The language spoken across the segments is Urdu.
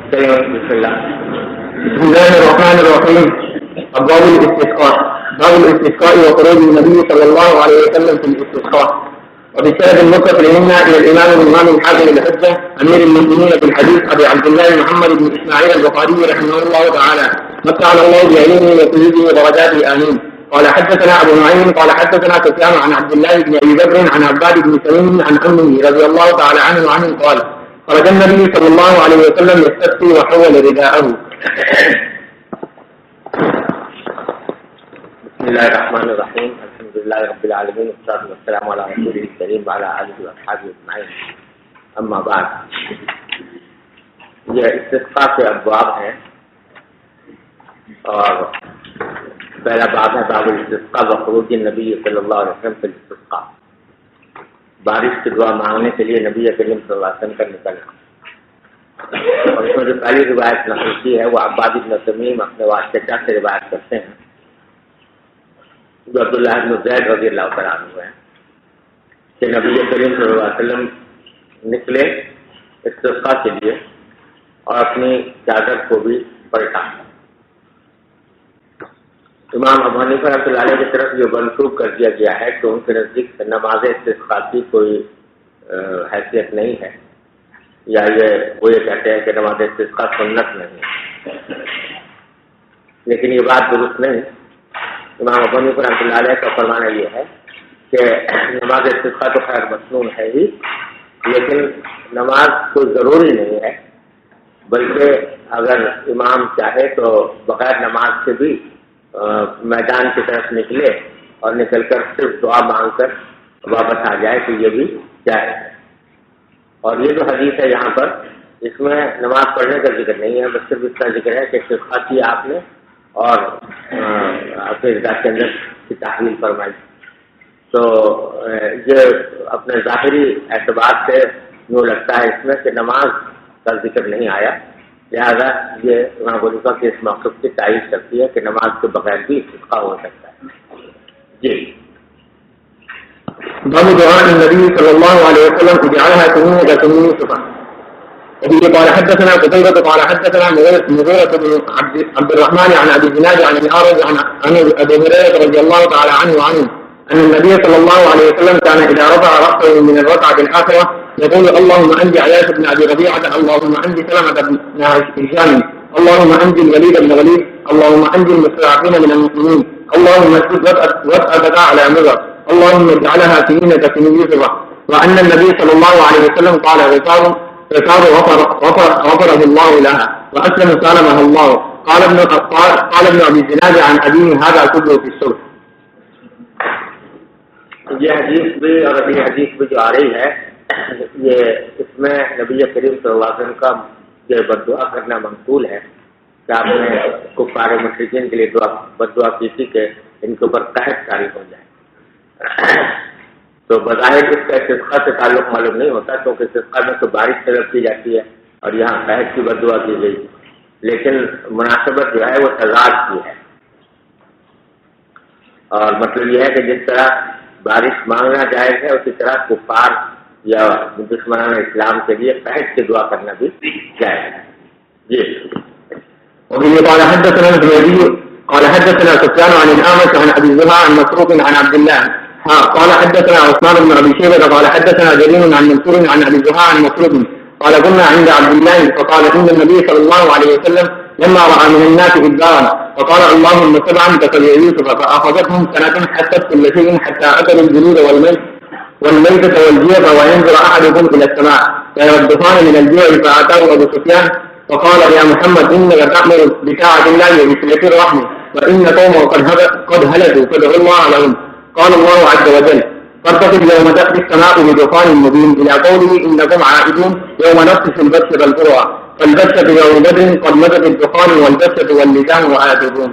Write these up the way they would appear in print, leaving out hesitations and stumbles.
بسم الله الرحمن الرحيم. أبواب الاستسقاء. باب الاستسقاء وخروج النبي صلى الله عليه وسلم في الاستسقاء. وبالسند المتصل منا إلى الإمام الحاكم الحجة أمير المؤمنين في الحديث أبي عبد الله محمد بن إسماعيل البخاري رحمه الله تعالى متعنا الله بعلمه وسجوده ودرجاته آمين. قال حدثنا أبو نعيم قال حدثنا سفيان عن عبد الله بن أبي بكر عن عباد بن سليم عن أمه رضي الله تعالى عنه وعنه قال خرج النبي صلى الله عليه وسلم يستسقي وحول رداءه. بسم الله الرحمن الرحيم. الحمد لله رب العالمين والصلاة والسلام على رسوله الكريم وعلى آله وأصحابه أجمعين. أما بعد، یہ استسقاء کے ابواب ہیں اور پہلا باب ہے باب الاستسقاء وخروج النبی صلی اللہ علیہ وسلم فی الاستسقاء. بارش کی دعا مانگنے کے لیے نبی کریم صلی اللہ علیہ وسلم کا نکلنا. اور اس میں جو پہلی روایت نقل کی ہے وہ عباد بن تمیم اپنے والدہ سے روایت کرتے ہیں جو عبداللہ بن زید رضی اللہ تعالیٰ عنہ ہے کہ نبی کریم صلی اللہ علیہ وسلم نکلے استسقاء کے لیے اور اپنی چادر کو بھی پلٹا. امام ابو حنیفہ رحمۃ اللہ علیہ کی طرف یہ منسوخ کر دیا گیا ہے کہ ان کے نزدیک نماز استسقاء کی کوئی حیثیت نہیں ہے، یا وہ یہ کہتے ہیں کہ نماز استسقاء سنت نہیں ہے، لیکن یہ بات درست نہیں. امام ابو حنیفہ رحمۃ اللہ علیہ کا فرمانا یہ ہے کہ نماز استسقاء تو خیر مسنون ہے ہی، لیکن نماز کوئی ضروری نہیں ہے، بلکہ اگر امام چاہے تو بغیر نماز سے بھی میدان کی طرف نکلے اور نکل کر صرف دعا مانگ کر واپس آ جائے تو یہ بھی جائز ہے. اور یہ جو حدیث ہے یہاں پر اس میں نماز پڑھنے کا ذکر نہیں ہے، بس صرف اتنا ذکر ہے کہ استسقاء کی آپ نے اور اپنے ذات کے اندر کی تحویل فرمائی. تو یہ اپنے ظاہری اعتبار سے یوں لگتا ہے اس میں کہ نماز کا ذکر نہیں آیا، لہذا یہ امام ابو حنیفہ کے اس موقف کی تائید کرتی ہے کہ نماز کے بغیر بھی استسقاء ہو سکتا ہے. جی. باب دعاء النبي صلى الله عليه وسلم اجعلها تميمة تميم صفا. وبه قال حدثنا قتيبة قال حدثنا مغيرة بن عبد الرحمن عن ابي زناد عن الأعرج عن ابي هريرة رضي الله تعالى عنه وعنه ان النبي صلى الله عليه وسلم كان اذا رفع رأسه من الركعة الآخرة يقول اللهم انجِ عياش بن ابي ربيعة، اللهم انجِ سلمة بن هشام، اللهم انجِ الوليد بن وليد، اللهم انجِ المستضعفين من المسلمين، اللهم اشدد وطأتك على مضر، اللهم اجعلها سنينة سنين يوسف. وأن النبي صلى الله عليه وسلم قال غفار غفره الله لها وأسلم سالمها الله. قال ابن أبي زناد عن أبيه هذا كله في الصلح. یہ حدیث بھی اور ابھی حدیث بھی جو آ رہی ہے یہ اس میں نبی کریم صلی اللہ علیہ وسلم کا یہ بددعا کرنا منقول ہے کہ آپ نے کفار مشرکین کے لیے بددعا کی تھی کہ ان کے اوپر قحط طاری ہو جائے. تو بظاہر اس کا استسقاء سے تعلق معلوم نہیں ہوتا کیونکہ استسقاء میں تو بارش طلب کی جاتی ہے اور یہاں قحط کی بددعا کی گئی، لیکن مناسبت جو ہے وہ تضاد کی ہے. اور مطلب یہ ہے کہ جس طرح بارش مانگنا جائز ہے اسی طرح کفار یا دشمنان اسلام کے لیے قحط کی دعا کرنا بھی جائز ہے. جی. قال حدثنا الزبيدي قال حدثنا سفيان عن الأعمش عن أبي زرعة عن مسروق عن عبد الله قال حدثنا عثمان بن أبي شيبة قال حدثنا جرير عن منصور عن أبي زرعة عن مسروق قال كنا عند عبد الله فقال إن النبي صلى الله عليه وسلم لما رأى من الناس إدبارا فقال اللهم سبعا كسبع يوسف فأخذتهم سنة حتى كل شيء حتى أكلوا الجلود والميتة والجيف وينظر أحدكم إلى السماء فيردفان من الجوع فأتاه أبو سفيان فقال يا محمد إنك تأمر بطاعة الله وبصلة الرحم وإن قومه قد هلكوا فادعوا الله لهم. قال الله عز وجل فارتقب يوم تأتي السماء بدخان مبين إلى قوله إنكم عائدون يوم نبطش البطشة الكبرى فالبطشة يوم بدر قد مدت الدخان والبطشة واللسان وآتون.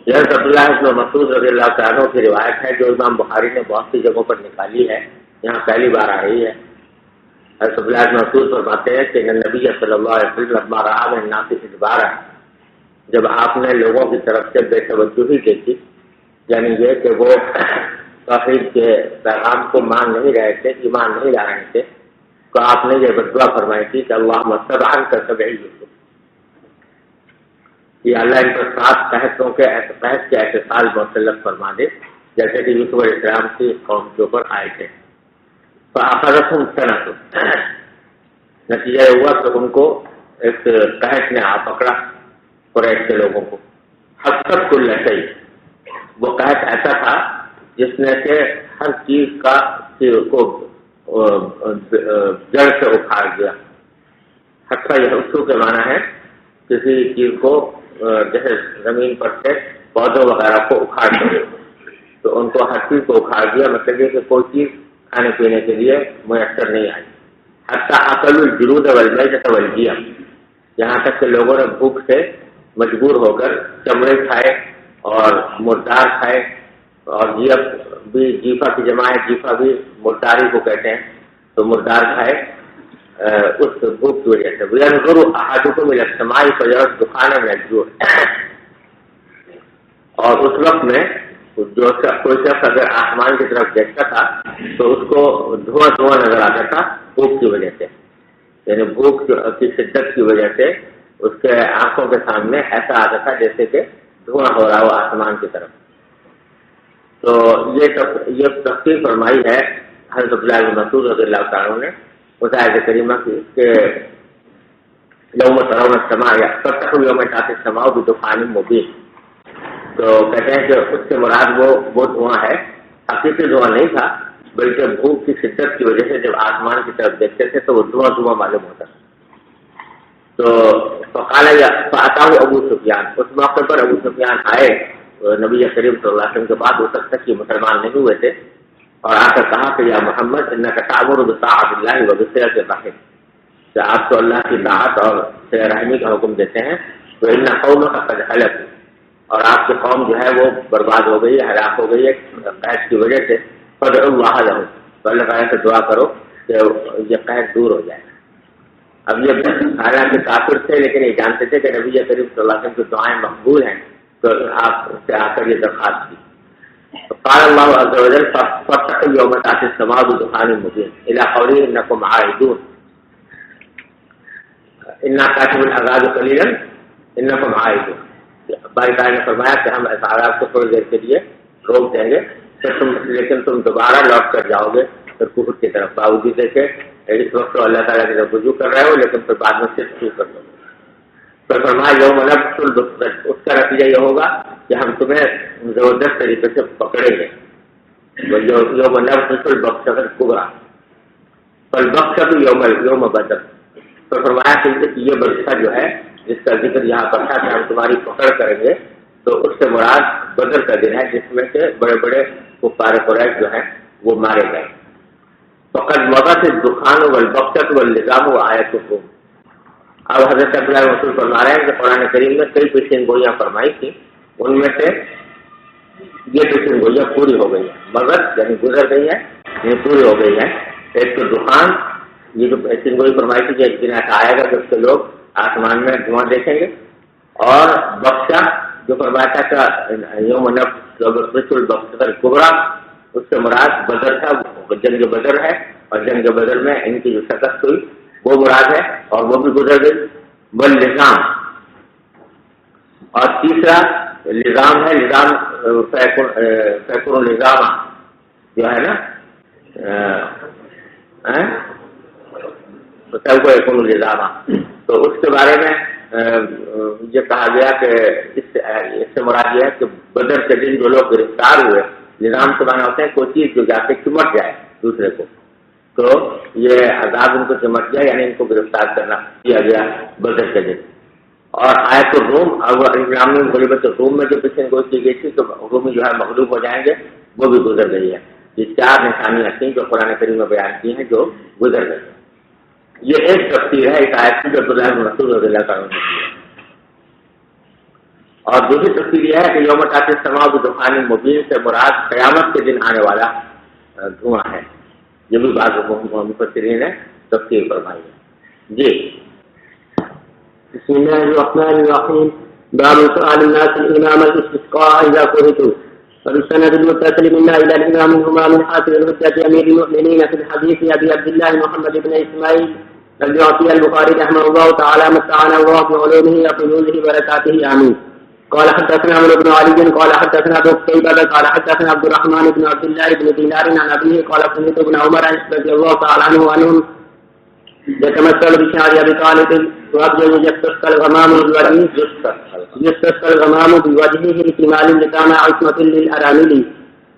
یہ عبداللہ بن مسعود رضی اللہ تعالیٰ عنہ کی روایت ہے جو امام بخاری نے بہت سی جگہوں پر نکالی ہے، یہاں پہلی بار آ رہی ہے. عبداللہ بن مسعود فرماتے ہیں کہ نبی صلی اللہ علیہ وسلم لما رأى من الناس إدبارا، جب آپ نے لوگوں کی طرف سے بے توجہی دیکھی، یعنی یہ کہ وہ توحید کے پیغام کو مان نہیں رہے تھے، ایمان نہیں لا رہے تھے، تو آپ نے یہ بدعا فرمائی تھی کہ اللہم سبعا کسبع یوسف، کہ اللہ ان پر 7 قحطوں کے قحط کے احتسال مسلط فرما دے جیسے کہ یوسف علیہ السلام کی قوم کے اوپر آئے تھے۔ فأخذتهم سنة، نتیجہ یہ ہوا کہ ان کو ایک قحط نے آ پکڑا قریش کے لوگوں کو۔ حسب کل شیء، وہ قحط ایسا تھا جس نے کہ ہر چیز کو جڑ سے اکھاڑ دیا۔ حتیٰ یہ حسو کے معنی ہے کسی چیز کو جیسے زمین پر سے پودوں وغیرہ کو اکھاڑ دیا، تو ان کو ہر چیز کو اکھاڑ دیا، مطلب یہ کہ کوئی چیز کھانے پینے کے لیے میسر نہیں آئی۔ حتیٰ اکلوا الجلود والمیتۃ والجیع، یہاں تک کہ لوگوں نے بھوک سے مجبور ہو کر چمڑے کھائے اور مردار کھائے، اور جیفا کی جمع ہے، جیفا بھی مرداری کو کہتے ہیں، تو مردار کھائے اس بھوک کی وجہ سے۔ وَيَنْظُرُ أَحَدُكُمْ إِلَى السَّمَاءِ فَيَرَى الدُّخَانَ مِنَ الْجُوعِ، اور اس وقت میں جو کوئی شخص اگر آسمان کی طرف دیکھتا تھا تو اس کو دھواں نظر آتا تھا بھوک کی وجہ سے، یعنی بھوک کی شدت کی وجہ سے اس کے آنکھوں کے سامنے ایسا آتا تھا جیسے کہ دھواں ہو رہا ہو آسمان کی طرف۔ تو یہ تفسیر فرمائی ہے حضرت عبداللہ بن مسعود رضی اللہ تعالیٰ عنہ نے اس آیت کریمہ کے یوم ترون السماء یفتح یوم تأتی السماء بدخان مبین، تو کہتے ہیں کہ اس سے مراد وہ دھواں ہے، حقیقی دھواں نہیں تھا بلکہ بھوک کی شدت کی وجہ سے جب آسمان کی طرف دیکھتے تھے تو وہ دھواں معلوم ہوتا تھا۔ تو فاتاہ ابو سفیان، اس موقع پر ابو سفیان آئے نبی کریم صلی اللہ علیہ وسلم کے بعد، اس وقت تک کہ مسلمان نہیں ہوئے تھے، اور آ کر کہا کہ یا محمد انک تأمر بطاعۃ اللہ وبصلۃ الرحم، کہ آپ تو اللہ کی طاعت اور صلہ رحمی کا حکم دیتے ہیں، وان قومک قد ہلکوا، اور آپ کی قوم جو ہے وہ برباد ہو گئی ہے، ہلاک ہو گئی ہے قحط کی وجہ سے، فادعوا اللہ لهم، تو اللہ تعالیٰ سے دعا کرو کہ یہ قحط دور ہو جائے۔ اب یہ حالانکہ کافر تھے لیکن یہ جانتے تھے کہ نبی کریم صلی اللہ علیہ وسلم کی دعائیں مقبول ہیں، تو آپ سے آ کر یہ درخواست کی۔ قال اللہ عز وجل فاتقوا یوم تأتی السماء بدخان مبین الی قوله انکم عائدون انا کاشف العذاب قلیلا انکم عائدون، باری تعالیٰ نے فرمایا کہ ہم اس عذاب کو تھوڑی دیر کے لیے روک دیں گے لیکن تم دوبارہ لوٹ کر جاؤ گے پھر کفر کی طرف، باوجود ہے کہ اس وقت تو اللہ تعالیٰ کی طرف رجوع کر رہے ہو لیکن پھر بعد میں صرف شروع کر دو گے۔ پھر فرمایا یوم نبطش البطش، اس کا نتیجہ یہ ہوگا کہ ہم تمہیں زبردست طریقے سے پکڑیں گے۔ یوم نبطش البطشۃ الکبریٰ فالبطشۃ یوم بدر، تو فرمایا کہ یہ بطشہ جو ہے جس کا ذکر یہاں پر تھا کہ ہم تمہاری پکڑ کریں گے، تو اس سے مراد بدر کا دن ہے جس میں سے بڑے بڑے کفار قریش جو ہیں وہ مارے گئے۔ فقد مضت الدخان والبطشۃ واللزام وآیت الروم، اب حضرت عبداللہ بن مسعود فرما رہے ہیں کہ قرآن کریم نے کئی پیشین گوئیاں فرمائی تھی، ان میں سے یہ پیشین گوئیاں پوری ہو گئی ہیں، مضت یعنی گزر گئی ہے، یہ پوری ہو گئی ہے۔ ایک تو دخان، یہ جو پیشین گوئی فرمائی تھی کہ ایک دن ایسا آئے گا جب سے لوگ آسمان میں دھواں دیکھیں گے، اور بخشا جو فرمایا تھا کہ یوم نبطش البطشۃ الکبریٰ، اس سے مراد بدر تھا، جنگ بدر ہے، اور جنگ بدر میں ان کی جو شکست ہوئی وہ مراد ہے اور وہ بھی گزر گئی۔ واللزام، اور تیسرا لزام ہے، لزام فیکن الزام جو ہے نا، فیکن الزام، تو اس کے بارے میں یہ کہا گیا کہ اس سے مراد یہ ہے کہ بدر کے دن جو لوگ گرفتار ہوئے، نظام سے مانا ہوتا ہے کوئی چیز جو جا کے چمٹ جائے دوسرے کو، تو یہ عذاب ان کو چمٹ گیا یعنی ان کو گرفتار کرنا کیا گیا بدر کے دن۔ اور آیت الروم، اسلامی غلبت الروم میں جو پیشین گوئی کی گئی تھی کہ رومی جو ہے مغلوب ہو جائیں گے، وہ بھی گزر گئی ہے۔ یہ 4 نشانیاں تھیں جو قرآن کریم میں بیان کی ہیں جو گزر گئی۔ یہ ایک تفسیر ہے اس آیت کی جو عبداللہ بن مسعود رضی اللہ تعالیٰ عنہ نے کی ہے۔ اور دوسری تفسیر یہ ہے کہ یوم تأتی السماء بدخان مبین سے مراد قیامت کے دن آنے والا دھواں ہے، یہ بھی بعض مفسرین نے تفسیر فرمائی ہے۔ جی بسم الله الرحمن الرحيم باب سؤال الناس الإمام الاستسقاء إذا كرهوا والسند المتصل منا إلى الإمام من حافظ الحجة أمير المؤمنين في الحديث أبي عبد الله محمد بن إسماعيل الجعفي البخاري رحمه الله تعالى متعنا الله بعلومه وفنونه بركاته آمين. قال حدثنا عمرو بن علي قال حدثنا ابو قتيبة قال حدثنا عبد الرحمن بن عبد الله بن دينار عن أبيه قال سمعت ابن عمر رضي الله تعالى عنهم يتمثل بشعر أبي طالب وأبيض يستسقى الغمام بوجهه احتمال لكان عصمة للأرامل.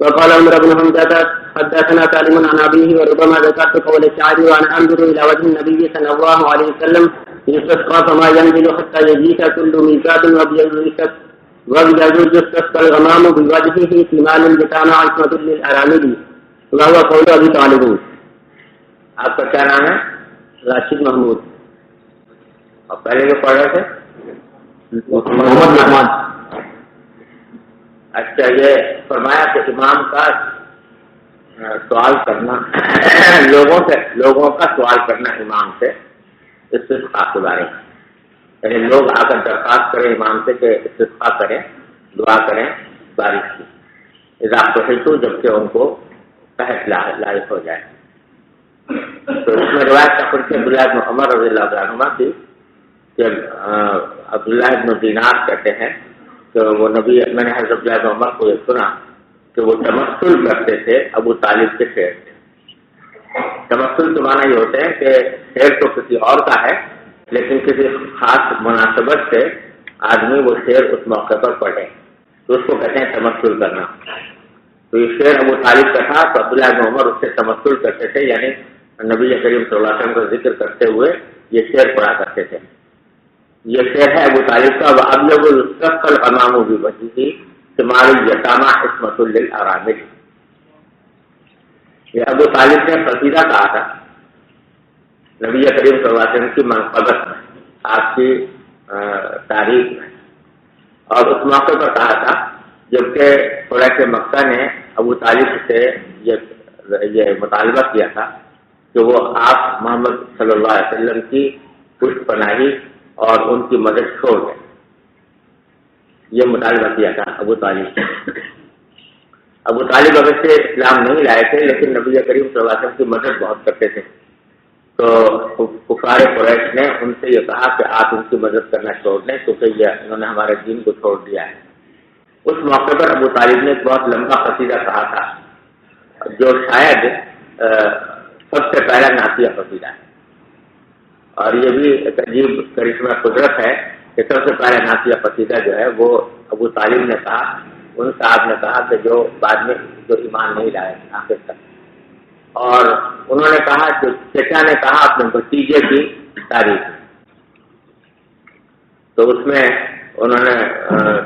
وقال عمر بن حمزة حدثنا سالم عن أبيه وربما ذكرت قول الشاعر وأنا أنظر إلى وجه النبي صلى الله عليه وسلم يستسقى فما ينزل حتى يجيك كل ميقات وأبيض يستسقى الغمام بوجهه احتمال لكان عصمة للأرامل وهو قول أبي طالب. آپ کا کیا نام ہے؟ راشد محمود. اور پہلے جو پڑھ رہے تھے محمد رحمان. اچھا، یہ فرمایا کہ امام کا سوال کرنا لوگوں کا سوال کرنا امام سے استسقاء کے بارے میں، یعنی لوگ آ کر درخواست کریں امام سے کہ استسقاء کریں، دعا کریں بارش کی، اذا پہنچو جبکہ ان کو قحط لاحق ہو جائے. تو اس میں روایت کا پڑھ کے عبداللہ بن عمر رضی اللہ عنہما کی کہ عبداللہ بن دینار کہتے ہیں کہ وہ نبی، میں نے حضرت عبداللہ بن عمر کو یہ سنا کہ وہ تمثل کرتے تھے ابو طالب کے شعر سے. تمثل کے معنی یہ ہوتے ہیں کہ شعر تو کسی اور کا ہے لیکن کسی خاص مناسبت سے آدمی وہ شعر اس موقع پر پڑھے تو اس کو کہتے ہیں تمثل کرنا. تو یہ شعر ابو طالب کا تھا تو عبداللہ بن عمر اس سے تمثل کرتے تھے، یعنی نبی کریم صلی اللہ علیہ وسلم کا ذکر کرتے ہوئے یہ شعر پڑھا کرتے تھے. یہ شعر ہے ابو طالب کا، وَأَبْلَغُ الْسَقَّ الْغَمَامُ بِوَجْهِهِ ثِمَارُ الْيَتَامَى عِصْمَةٌ لِلْأَرَامِلِ. یہ ابو طالب نے قصیدہ کہا تھا نبی کریم صلی اللہ علیہ وسلم کی منقبت میں، آپ کی تاریخ میں، اور اس موقع پر کہا تھا جبکہ قریش مکہ نے ابو طالب سے یہ مطالبہ کیا تھا کہ وہ آپ محمد صلی اللہ علیہ وسلم کی پشت پناہی اور ان کی مدد چھوڑ دیں. یہ مطالبہ کیا تھا ابو طالب سے. ابو طالب اگر سے اسلام نہیں لائے تھے لیکن نبی کریم صلی اللہ علیہ وسلم کی مدد بہت کرتے تھے. تو کفار قریش نے ان سے یہ کہا کہ آپ ان کی مدد کرنا چھوڑ دیں کیونکہ انہوں نے ہمارے دین کو چھوڑ دیا ہے. اس موقع پر ابو طالب نے ایک بہت لمبا قصیدہ کہا تھا جو شاید سب سے پہلا نعتیہ قصیدہ ہے، اور یہ بھی ایک عجیب کرشمہ قدرت ہے کہ سب سے پہلا نعتیہ قصیدہ جو ہے وہ ابو طالب نے کہا. ان صاحب نے کہا کہ جو بعد میں جو ایمان نہیں لائے آخر تک، اور انہوں نے کہا کہ چچا نے کہا اپنے بھتیجے کی تاریخ. تو اس میں انہوں نے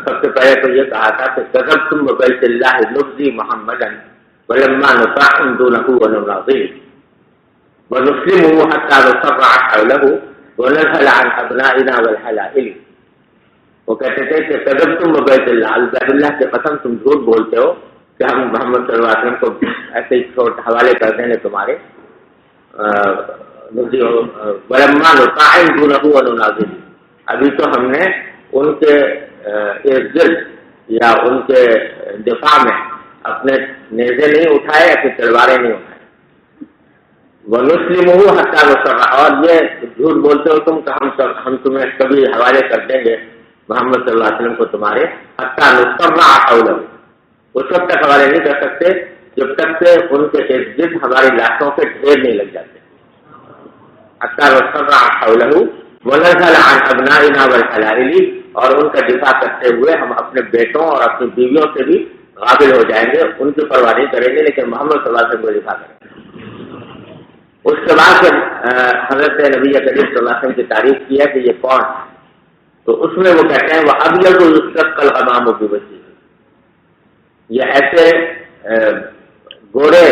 سب سے پہلے تو یہ کہا تھا کہ کذبتم ببیت اللہ نبذی محمدا ولما نطاعن دونه ونناظر ونسلمه حتى نصرع حوله ونزل عن ابنائنا والحلائل. وہ کہتے تھے کہ کذبتم ببیت اللہ، بیت اللہ کی قسم تم جھوٹ بولتے ہو کہ ہم محمد صلی اللہ علیہ وسلم کو ایسے ہی حوالے کر دیں گے تمہارے. ولما نطاعن دونه ونناظر، ابھی تو ہم نے ان کے ارد گرد یا ان کے دفاع میں اپنے نیزے نہیں اٹھائے، اپنی تلواریں نہیں اٹھائے. وَنُسْلِمُهُ حَتَّى نُصَرَّعَ، اور یہ جھوٹ بولتے ہو تم کہ ہم تمہیں کبھی حوالے کر دیں گے محمد صلی اللہ علیہ وسلم کو تمہارے حَتَّى نُصَرَّعَ حَوْلَهُ، اس وقت تک حوالے نہیں کر سکتے جب تک کہ ان کے ارد گرد ہماری لاشوں کے ڈھیر نہیں لگ جاتے. حَتَّى نُصَرَّعَ حَوْلَهُ وَنَزَلَ عَنْ أَبْنَائِنَا وَالْحَلَائِلِ، اور ان کا دفاع کرتے ہوئے ہم اپنے بیٹوں اور اپنی بیویوں سے بھی غافل ہو جائیں گے، ان کی پرواہ نہیں کریں گے لیکن محمد صلی اللہ علیہ وسلم کو دفاع کریں گے. اس کے بعد جب حضرت نبی کریم صلی اللہ علیہ وسلم کی تعریف کی ہے کہ یہ کون ہے تو اس میں وہ کہتے ہیں وہ ابیض یستسقى الغمام بوجهه، یہ ایسے گورے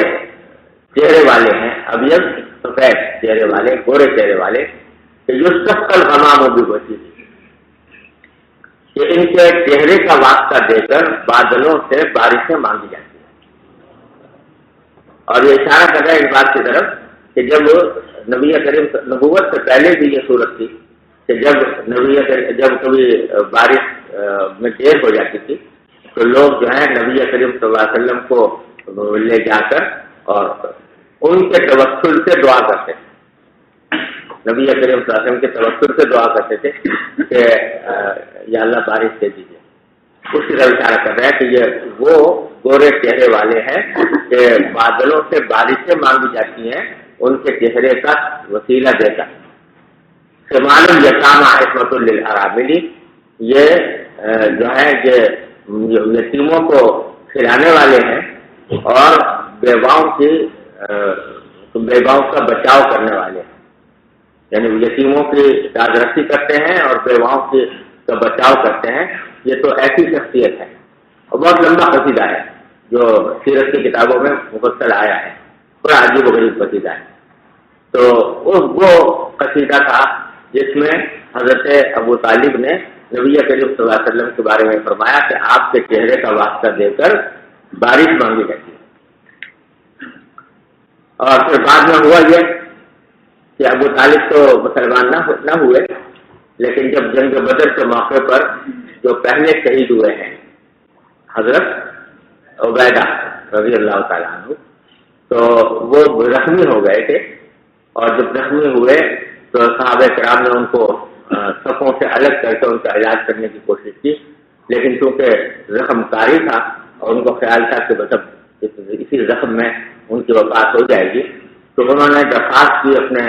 چہرے والے ہیں، ابیض سفید چہرے والے، گورے چہرے والے، کہ یستسقى الغمام بوجهه، کہ ان کے چہرے کا واسطہ دے کر بادلوں سے بارشیں مانگی جاتی ہیں. اور یہ اشارہ کر رہا ہے اس بات کی طرف کہ جب نبی کریم نبوت سے پہلے بھی یہ صورت تھی کہ جب کبھی بارش میں دیر ہو جاتی تھی تو لوگ جو ہے نبی کریم صلی اللہ علیہ وسلم کو لے جا کر اور ان کے توسل سے دعا کرتے تھے، نبی کریم صلی اللہ علیہ وسلم کے توسل سے دعا کرتے تھے کہ یا اللہ بارش دے دیجیے۔ اسی طرح اشارہ کر رہا ہے کہ یہ وہ گورے چہرے والے ہیں کہ بادلوں سے بارشیں مانگی جاتی ہیں ان کے چہرے کا وسیلہ دے کر۔ شمال الیتامى عصمۃ للارامل، یہ جو ہے کہ یتیموں کو کھلانے والے ہیں اور بیواؤں کا بچاؤ کرنے والے ہیں، یعنی یتیموں کی داد رسی کرتے ہیں اور بیواؤں کا بچاؤ کرتے ہیں۔ یہ تو ایسی شخصیت ہے اور بہت لمبا قصیدہ ہے جو سیرت کی کتابوں میں مفصل آیا ہے، بڑا عجیب و غریب قصیدہ ہے۔ تو وہ قصیدہ تھا جس میں حضرت ابو طالب نے نبی کریم صلی اللہ علیہ وسلم کے بارے میں فرمایا کہ آپ کے چہرے کا واسطہ دے کر بارش مانگی جاتی ہے۔ اور پھر بعد میں ہوا یہ کہ ابو طالب تو مسلمان نہ ہوئے، لیکن جب جنگ بدر کے موقع پر جو پہلے شہید ہوئے ہیں حضرت عبیدہ رضی اللہ تعالیٰ عنہ، تو وہ زخمی ہو گئے تھے، اور جب زخمی ہوئے تو صحابہ کرام نے ان کو صفوں سے الگ کر کے ان کا علاج کرنے کی کوشش کی، لیکن چونکہ زخم کاری تھا اور ان کو خیال تھا کہ بس اسی زخم میں ان کی وفات ہو جائے گی، تو انہوں نے درخواست کی اپنے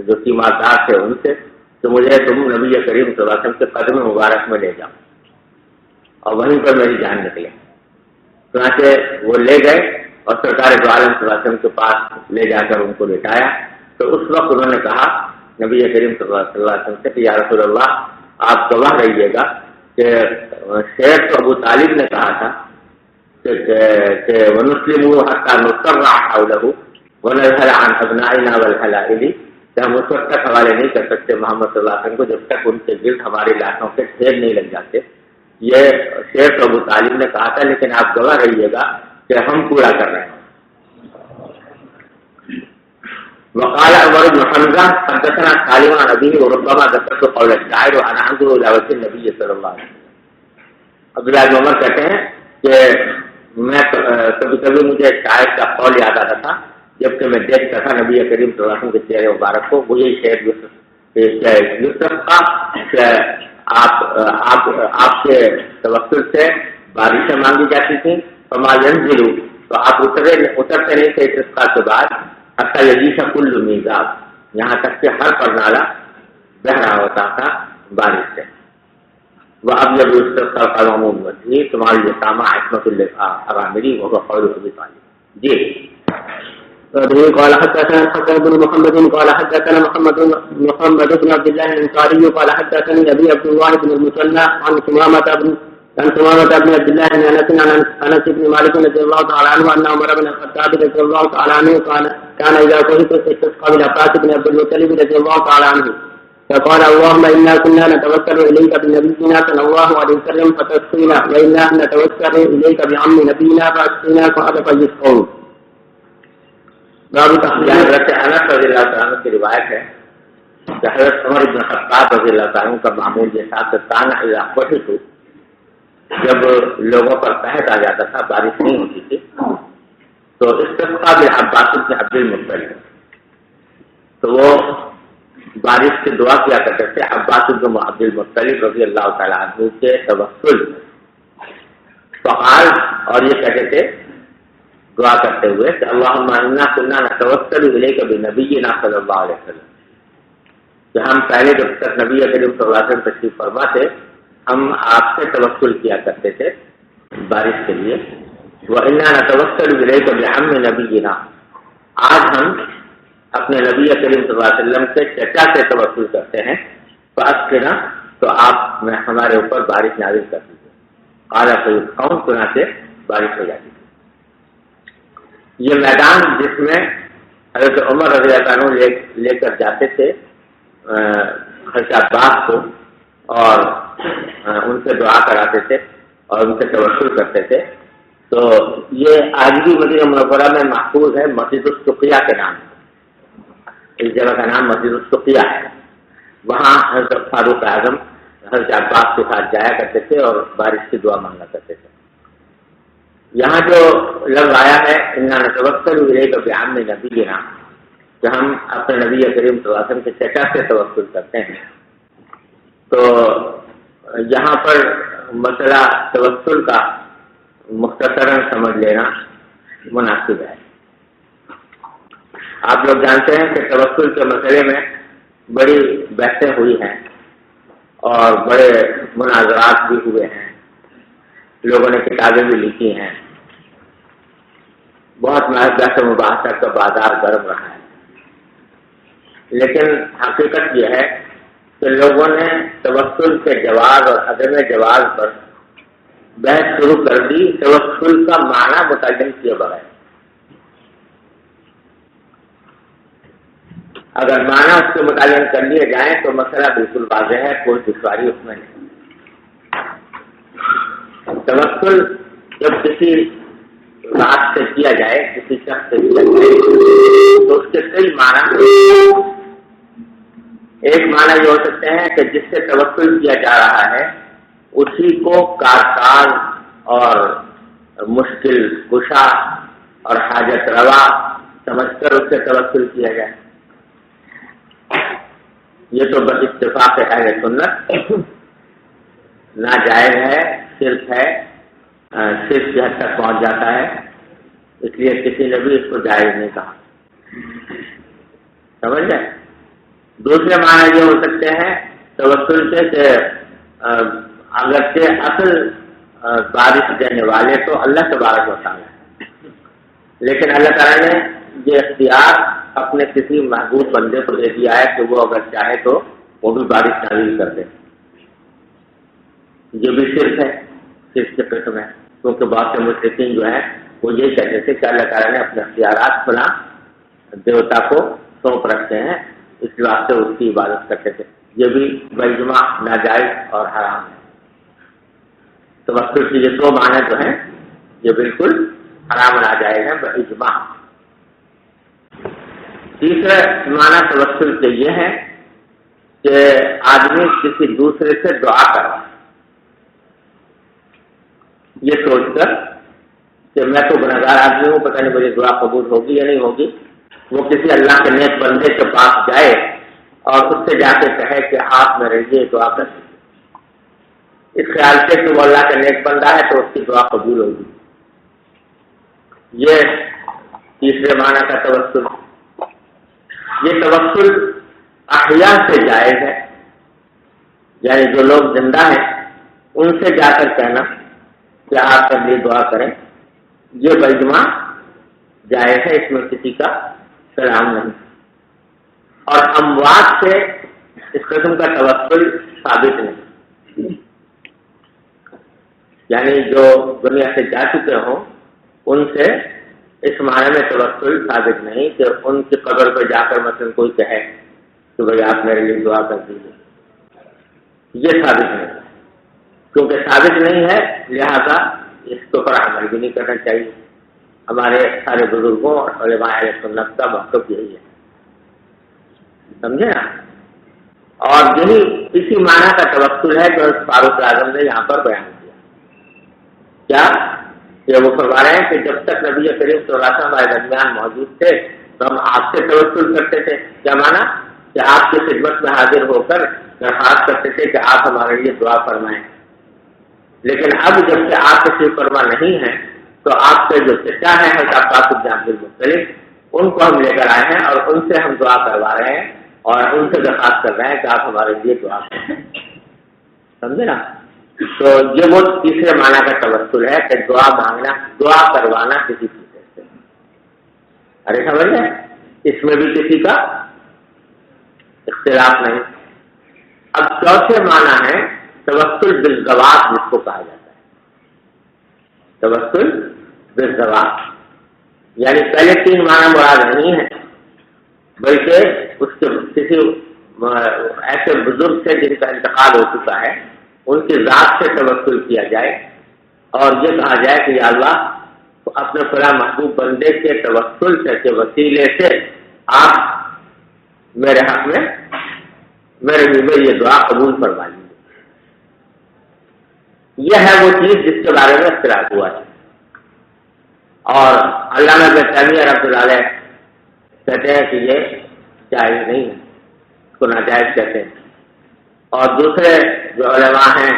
جو تیماردار تھے ان سے کہ مجھے تم نبی کریم صلی اللہ علیہ وسلم کے قدم مبارک میں لے جاؤ، اور وہیں پر میری جان نکلے۔ چنانچہ وہ لے گئے اور سرکار دو عالم صلی اللہ علیہ وسلم کے پاس لے جا کر ان کو لٹایا، تو اس وقت انہوں نے کہا نبی کریم صلی اللہ علیہ وسلم سے کہ یا رسول اللہ آپ گواہ رہیے گا کہ شیخ ابو طالب نے کہا تھا کہ وَنُسْلِمُ حَتَّى نُسْتَرَّعَ حَوْلَهُ وَنَذْهَلَ عَنْ أَبْنَائِنَا وَالْحَلَائِلِ، کہ ہم اس وقت تک حوالے نہیں کر سکتے محمد صلی اللہ علیہ وسلم کو جب تک ان کے گرد ہماری لاشوں کے ڈھیر نہیں لگ جاتے۔ یہ شیخ ابو طالب نے کہا تھا، لیکن آپ گواہ رہیے گا کہ ہم پورا کر رہے ہیں۔ وقال عمر بن حمزہ حدثنا سالم عن ابيه وربما ذكرت قول الشاعر وانا انظر الى وجه النبي صلی اللہ علیہ وسلم۔ عبداللہ بن عمر کہتے ہیں کہ میں کبھی کبھی مجھے شاعر کا قول یاد آتا تھا جبکہ میں دیکھتا تھا نبی کریم صلی اللہ علیہ وسلم کے چہرے مبارک کو، وہی شعر یوسف کا کہ آپ کے توسل سے بارشیں مانگی جاتی تھیں، فما ينزل، تو آپ اترتے نہیں تھے استسقاء کے بعد، حتیٰ یجیش کل میزاب، یہاں تک کہ ہر پر نالا بہ رہا ہوتا تھا بارش سے۔ وَأَبْيَضُ اسْتَسْقَى الْقَوْمُ بِالْمَسْجِدِ ثُمَّ الْيَتَامَى عِصْمَةٌ لِلْأَرَامِلِ وَهُوَ قَوْلُ أَبِي طالب۔ جی قال حدثنا الحسن بن محمد قال حدثنا محمد بن عبد الله الانصاري قال حدثني ابي عبد الله بن المثنى عن ثمامة بن عبد الله بن انس بن مالك رضي الله تعالى عنه ان عمر بن الخطاب رضي الله تعالى عنه كان اذا كنت استسقى بالعباس بن عبد المطلب رضي الله تعالى عنه فقال اللهم انا كنا نتوسل اليك بنبينا صلى الله عليه وسلم فتسقينا وانا نتوسل اليك بعم نبينا فاسقنا فأبقى يسقون۔ حضرت انس رضی اللہ تعالیٰ عنہ کی روایت ہے کہ حضرت عمر بن خطاب رضی اللہ تعالیٰ عنہ کا معمول یہ تھا کہ کانا اذا قحط، جب لوگوں پر قحط آ جاتا تھا، بارش نہیں ہوتی تھی، تو استسقاء بالعباس بن عبد المطلب، تو وہ بارش کی دعا کیا کرتے تھے عباس بن عبد المطلب رضی اللہ تعالیٰ عنہ کے توسل، فقال، اور یہ کہتے تھے دعا کرتے ہوئے کہ اللہم انا کنا نتوسل الیک بنبینا صلی اللہ علیہ وسلم، کہ ہم پہلے جب تک نبی کریم صلی اللہ علیہ وسلم تشریف فرما تھے ہم آپ سے توسل کیا کرتے تھے بارش کے لیے۔ وَإِنَّا نَتَوَسَّلُ إِلَيْكَ بِعَمِّ نَبِيِّنَا، آج ہم اپنے نبی کریم صلی اللہ علیہ وسلم کے چچا سے توسل کرتے ہیں، فَأَسْقِنَا، تو آپ ہمارے اوپر بارش نازل کر دیجیے۔ قَالَ فَيُسْقَوْنَ، چنانچہ بارش ہو جاتی۔ یہ میدان جس میں حضرت عمر رضی اللہ عنہ لے کر جاتے تھے حضرت عباس کو اور ان سے دعا کراتے تھے اور ان سے توسل کرتے تھے، تو یہ آج بھی مدینہ منورہ میں محفوظ ہے، مسجد السقیہ کے نام، اس جگہ کا نام مسجد السقیہ ہے۔ وہاں حضرت فاروق اعظم حضرت عباس کے ساتھ جایا کرتے تھے اور بارش کی دعا مانگا کرتے تھے۔ یہاں جو لفظ آیا ہے انا نتوسل الیک بعم نبینا، کہ ہم اپنے نبی کریم صلی اللہ علیہ وسلم کے چچا سے توسل کرتے ہیں، تو یہاں پر مسئلہ توسل کا مختصراً سمجھ لینا مناسب ہے۔ آپ لوگ جانتے ہیں کہ توسل کے مسئلے میں بڑی بحثیں ہوئی ہیں اور بڑے مناظرات بھی ہوئے ہیں، لوگوں نے کتابیں بھی لکھی ہیں، بہت بحث و مباحثہ کا بازار گرم رہا ہے، لیکن حقیقت یہ ہے کہ لوگوں نے توسل کے جواز اور عدم جواز پر بحث شروع کر دی توسل کا معنی متعین کیے بغیر۔ اگر معنی اس کے متعین کر لیے جائیں تو مسئلہ بالکل واضح ہے، کوئی دشواری اس میں نہیں۔ توسل جب کسی بات سے کیا جائے، کسی شخص سے کیا جائے، تو اس کے کئی معنی۔ ایک معنی یہ ہو سکتے ہیں کہ جس سے توسل کیا جا رہا ہے اسی کو کارساز اور مشکل کشا اور حاجت روا سمجھ کر اس سے توسل کیا جائے، یہ تو بس اتفاق اہل سنت ناجائز ہے، شرک ہے، شرک کی حد تک پہنچ جاتا ہے، اس لیے کسی نے بھی اس کو جائز نہیں کہا، سمجھ گئے۔ دوسرے معنی یہ ہو سکتے ہیں توسل سے کہ اگرچہ اصل بارش دینے والے تو اللہ تبارک و تعالیٰ ہے، لیکن اللہ تعالیٰ نے یہ اختیار اپنے کسی محبوب بندے کو دے دیا ہے کہ وہ اگر چاہے تو وہ بھی بارش نازل کر دے۔ یہ بھی شرک ہے، شرک کے قسم ہے، کیونکہ بہت سے مشرکین جو ہیں وہ یہی کہتے تھے کہ اللہ تعالیٰ نے اپنے اختیارات فلاں دیوتا کو سونپ رکھتے ہیں، اس واسطے اس کی عبادت کرتے تھے۔ یہ بھی باجماع ناجائز اور حرام ہے۔ توسل کی یہ دو معنی جو ہیں یہ بالکل حرام ناجائز ہیں باجماع۔ تیسرا معنی توسل کے یہ ہے کہ آدمی کسی دوسرے سے دعا کروا، یہ سوچ کر کہ میں تو گنہگار آدمی ہوں، پتہ نہیں مجھے دعا قبول ہوگی یا نہیں ہوگی، وہ کسی اللہ کے نیک بندے کے پاس جائے اور اس سے جا کے کہے کہ آپ میرے لیے دعا کر دیجیے، اس خیال سے کہ وہ اللہ کا نیک بندہ ہے تو اس کی دعا قبول ہوگی۔ یہ تیسرے معنی کا توسل۔ یہ توسل احیاء سے جائز ہے، یعنی جو لوگ زندہ ہیں ان سے جا کر کہنا کہ آپ کے لیے دعا کریں، یہ باجماع جائز ہے، اس میں کسی کا کلام نہیں۔ اور اموات سے اس قسم کا توسل ثابت نہیں، یعنی جو دنیا سے جا چکے ہوں ان سے اس معنی میں توسل ثابت نہیں کہ ان کی قبر پہ جا کر مثلا کوئی کہے کہ بھائی آپ میرے لیے دعا کر دیجیے، یہ ثابت نہیں ہے، کیونکہ ثابت نہیں ہے لہذا اس کے اوپر عمل بھی نہیں کرنا چاہیے۔ ہمارے سارے بزرگوں اور علماء اہل سنت کا مقصد یہی ہے، سمجھے نا۔ اور یہی اسی معنی کا توسل ہے جو فاروق اعظم نے یہاں پر بیان کیا، کیا کہ وہ فرما رہے ہیں کہ جب تک نبی کریم صلی اللہ علیہ وسلم ہمارے درمیان موجود تھے تو ہم آپ سے توسل کرتے تھے، کیا معنی کہ آپ کی خدمت میں حاضر ہو کر درخواست کرتے تھے کہ آپ ہمارے لیے دعا فرمائیں، لیکن اب جب کہ آپ تشریف فرما نہیں ہیں تو آپ کے جو چچا ہیں حضرت عباس بن عبد المطلب ان کو ہم لے کر آئے ہیں اور ان سے ہم دعا کروا رہے ہیں اور ان سے درخواست کر رہے ہیں کہ آپ ہمارے لیے دعا کریں، سمجھے نا۔ تو یہ وہ تیسرے معنی کا توسل ہے کہ دعا مانگنا، دعا کروانا کسی چیز سے، ارے سمجھ گئے، اس میں بھی کسی کا اختلاف نہیں۔ اب چوتھے معنی ہے توسل بالزواج، جس کو کہا جاتا ہے توسل بالزواج، یعنی پہلے تین معنی مراد نہیں ہے بلکہ اس کے کسی ایسے بزرگ سے جن کا انتقال ہو چکا ہے ان کی ذات سے توسل کیا جائے اور یہ کہا جائے کہ یا اللہ اپنے فلاں محبوب بندے کے توسل سے، کے وسیلے سے آپ میرے حق میں میرے لیے یہ دعا قبول فرما لیجیے۔ یہ ہے وہ چیز جس کے بارے میں اختلاف ہوا ہے۔ اور علامہ ابن تیمیہ رحمۃ اللہ علیہ کہتے ہیں کہ یہ جائز نہیں ہے، اس کو ناجائز کہتے ہیں. اور دوسرے جو علماء ہیں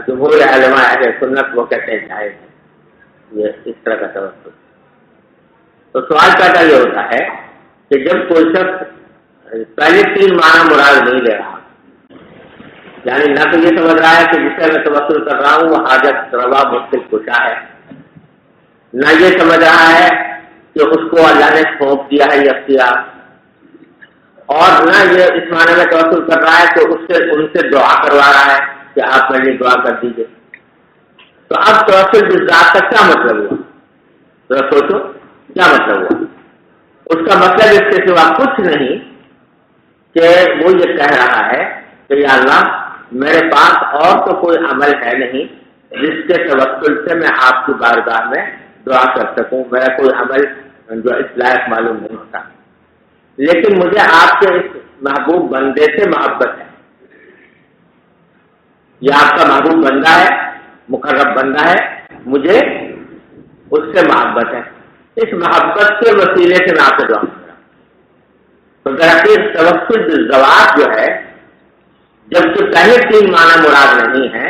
جمہور علماء اہل سنت وہ کہتے ہیں جائز ہے یہ اس طرح کا توسل. تو سوال پیدا یہ ہوتا ہے کہ جب کوئی شخص پہلے 3 معنی مراد نہیں لے رہا، یعنی نہ تو یہ سمجھ رہا ہے کہ جس سے میں توسل کر رہا ہوں وہ حاجت روا مشکل کشا ہے، نہ یہ سمجھ رہا ہے کہ اس کو اللہ نے سونپ دیا ہے یہ اختیار، اور نہ یہ اس معنی میں توسل کر رہا ہے کہ ان سے دعا کروا رہا ہے کہ آپ میرے لیے دعا کر دیجیے. تو اب توسل بالذات کا کیا مطلب ہوا؟ ذرا سوچو کیا مطلب ہوا؟ اس کا مطلب اس کے سوا کچھ نہیں کہ وہ یہ کہہ رہا ہے کہ یا اللہ میرے پاس اور تو کوئی عمل ہے نہیں جس کے توسل سے میں آپ کی بارگاہ میں دعا کر سکوں، میرا کوئی عمل جو اس لائق معلوم نہیں ہوتا، لیکن مجھے آپ کے اس محبوب بندے سے محبت ہے. یہ آپ کا محبوب بندہ ہے، مقرب بندہ ہے، مجھے اس سے محبت ہے، اس محبت کے وسیلے سے میں آپ سے دعا کر رہا ہوں. تو دراصل توسل بالذوات جو ہے، جبکہ پہلے 3 معنی مراد نہیں ہے،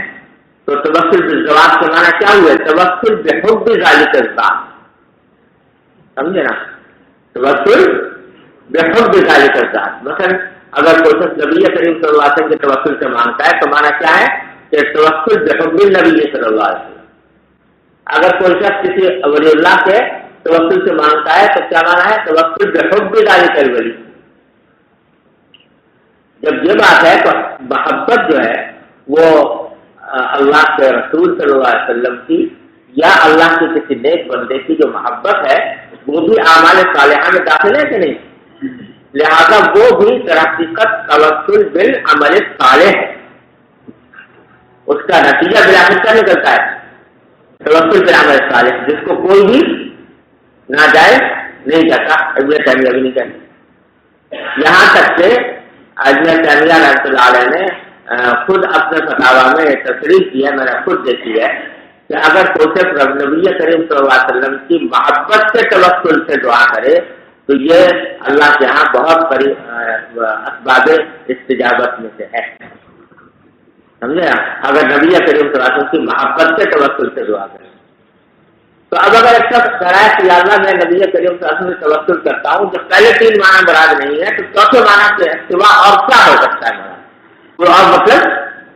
تو توسل بالذوات کے معنی کیا ہوئے؟ توسل بحب ذالک الذات، سمجھے نا؟ توسل بحب ذالک الذات. مثلا اگر کوئی شخص نبی کریم صلی اللہ علیہ وسلم کے توسل سے مانگتا ہے تو معنی کیا ہے کہ توسل بحب النبی صلی اللہ علیہ وسلم. اگر کوئی شخص کسی ولی اللہ کے توسل سے مانگتا ہے تو کیا معنی ہے؟ توسل بحب ذالک الولی. جب یہ بات ہے تو محبت جو ہے وہ اللہ کے رسول صلی اللہ علیہ وسلم کی یا اللہ کے کسی نیک بندے کی جو محبت ہے وہ بھی اعمال صالحہ میں داخل ہے کہ نہیں؟ لہذا وہ بھی در حقیقت توسل بالعمل صالح ہے، اس کا نتیجہ بالآخر کیا نکلتا ہے؟ توسل بالعمل صالح، جس کو کوئی بھی ناجائز نہیں کہتا. ابن تیمیہ بھی نہیں کہتا. یہاں تک کہ ابن تیمیہ رحمۃ اللہ علیہ نے خود اپنے فتاوی میں تصریح کی ہے، میں نے خود دیکھی ہے کہ اگر کوئی شخص نبی کریم صلی اللہ علیہ وسلم کی محبت سے توسل سے دعا کرے تو یہ اللہ کے ہاں بہت بڑی اسباب استجابت میں سے ہے، سمجھے؟ اگر نبی کریم صلی اللہ علیہ وسلم کی محبت سے توسل سے دعا کرے تو اب اگر ایک شخص کہہ رہا ہے کہ اللہ میں نبی کریم صلی اللہ علیہ وسلم سے توسل کرتا ہوں، جب پہلے 3 معنی مراد نہیں ہے تو چوتھے معنی کے سوا اور کیا ہو سکتا ہے؟ کوئی اور مطلب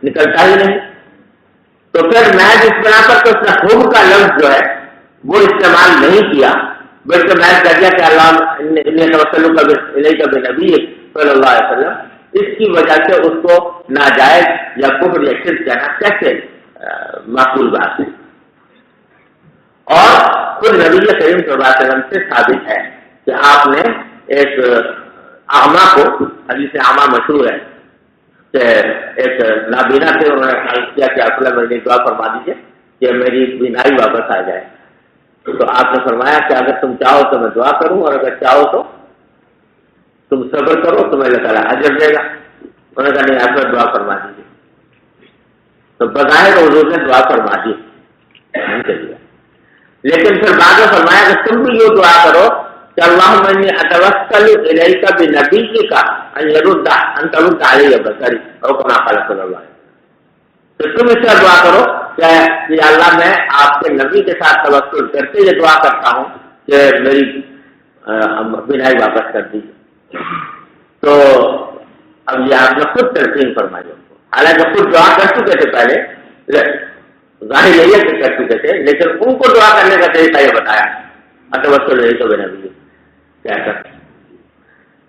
نکلتا ہی نہیں. تو پھر میں جس بنا پر تو اس نے خوب کا لفظ جو ہے وہ استعمال نہیں کیا، بلکہ میں کہہ دیا کہ اللہ توسل کا نبی صلی اللہ علیہ وسلم، اس کی وجہ سے اس کو ناجائز یا کفر یا شرک کہنا کیسے معقول بات ہے؟ اور خود نبی کریم صلی اللہ علیہ وسلم سے ثابت ہے کہ آپ نے ایک اعمیٰ کو، حدیث اعمیٰ مشہور ہے کہ ایک نابینا سے انہوں نے خواہش کیا کہ آپ میری دعا فرما دیجیے کہ میری بینائی واپس آ جائے. تو آپ نے فرمایا کہ اگر تم چاہو تو میں دعا کروں اور اگر چاہو تو تم صبر کرو تو میں اللہ تعالیٰ اجر دے گا. انہوں نے کہا نہیں آپ دعا فرما دیجیے. تو بظاہر حضور نے دعا فرما دی، لیکن پھر بعد میں فرمایا کہ تم بھی یہ دعا کرو کہ اللہم انی اتوسل الیک بنبیک ان ترد علی بصری او کما قال صلی اللہ علیہ وسلم. تو تم اس طرح دعا کرو کہ اللہ میں آپ کے نبی کے ساتھ توسل کر کے یہ دعا کرتا ہوں کہ میری بینائی واپس کر دیجیے. تو اب یہ آپ نے خود تلقین فرمائی، حالانکہ خود دعا کر چکے تھے پہلے، ظاہر یہی ہے کہ کر چکے تھے، لیکن ان کو دعا کرنے کا طریقہ یہ بتایا اتوسل الیک بنبیک کہہ کر.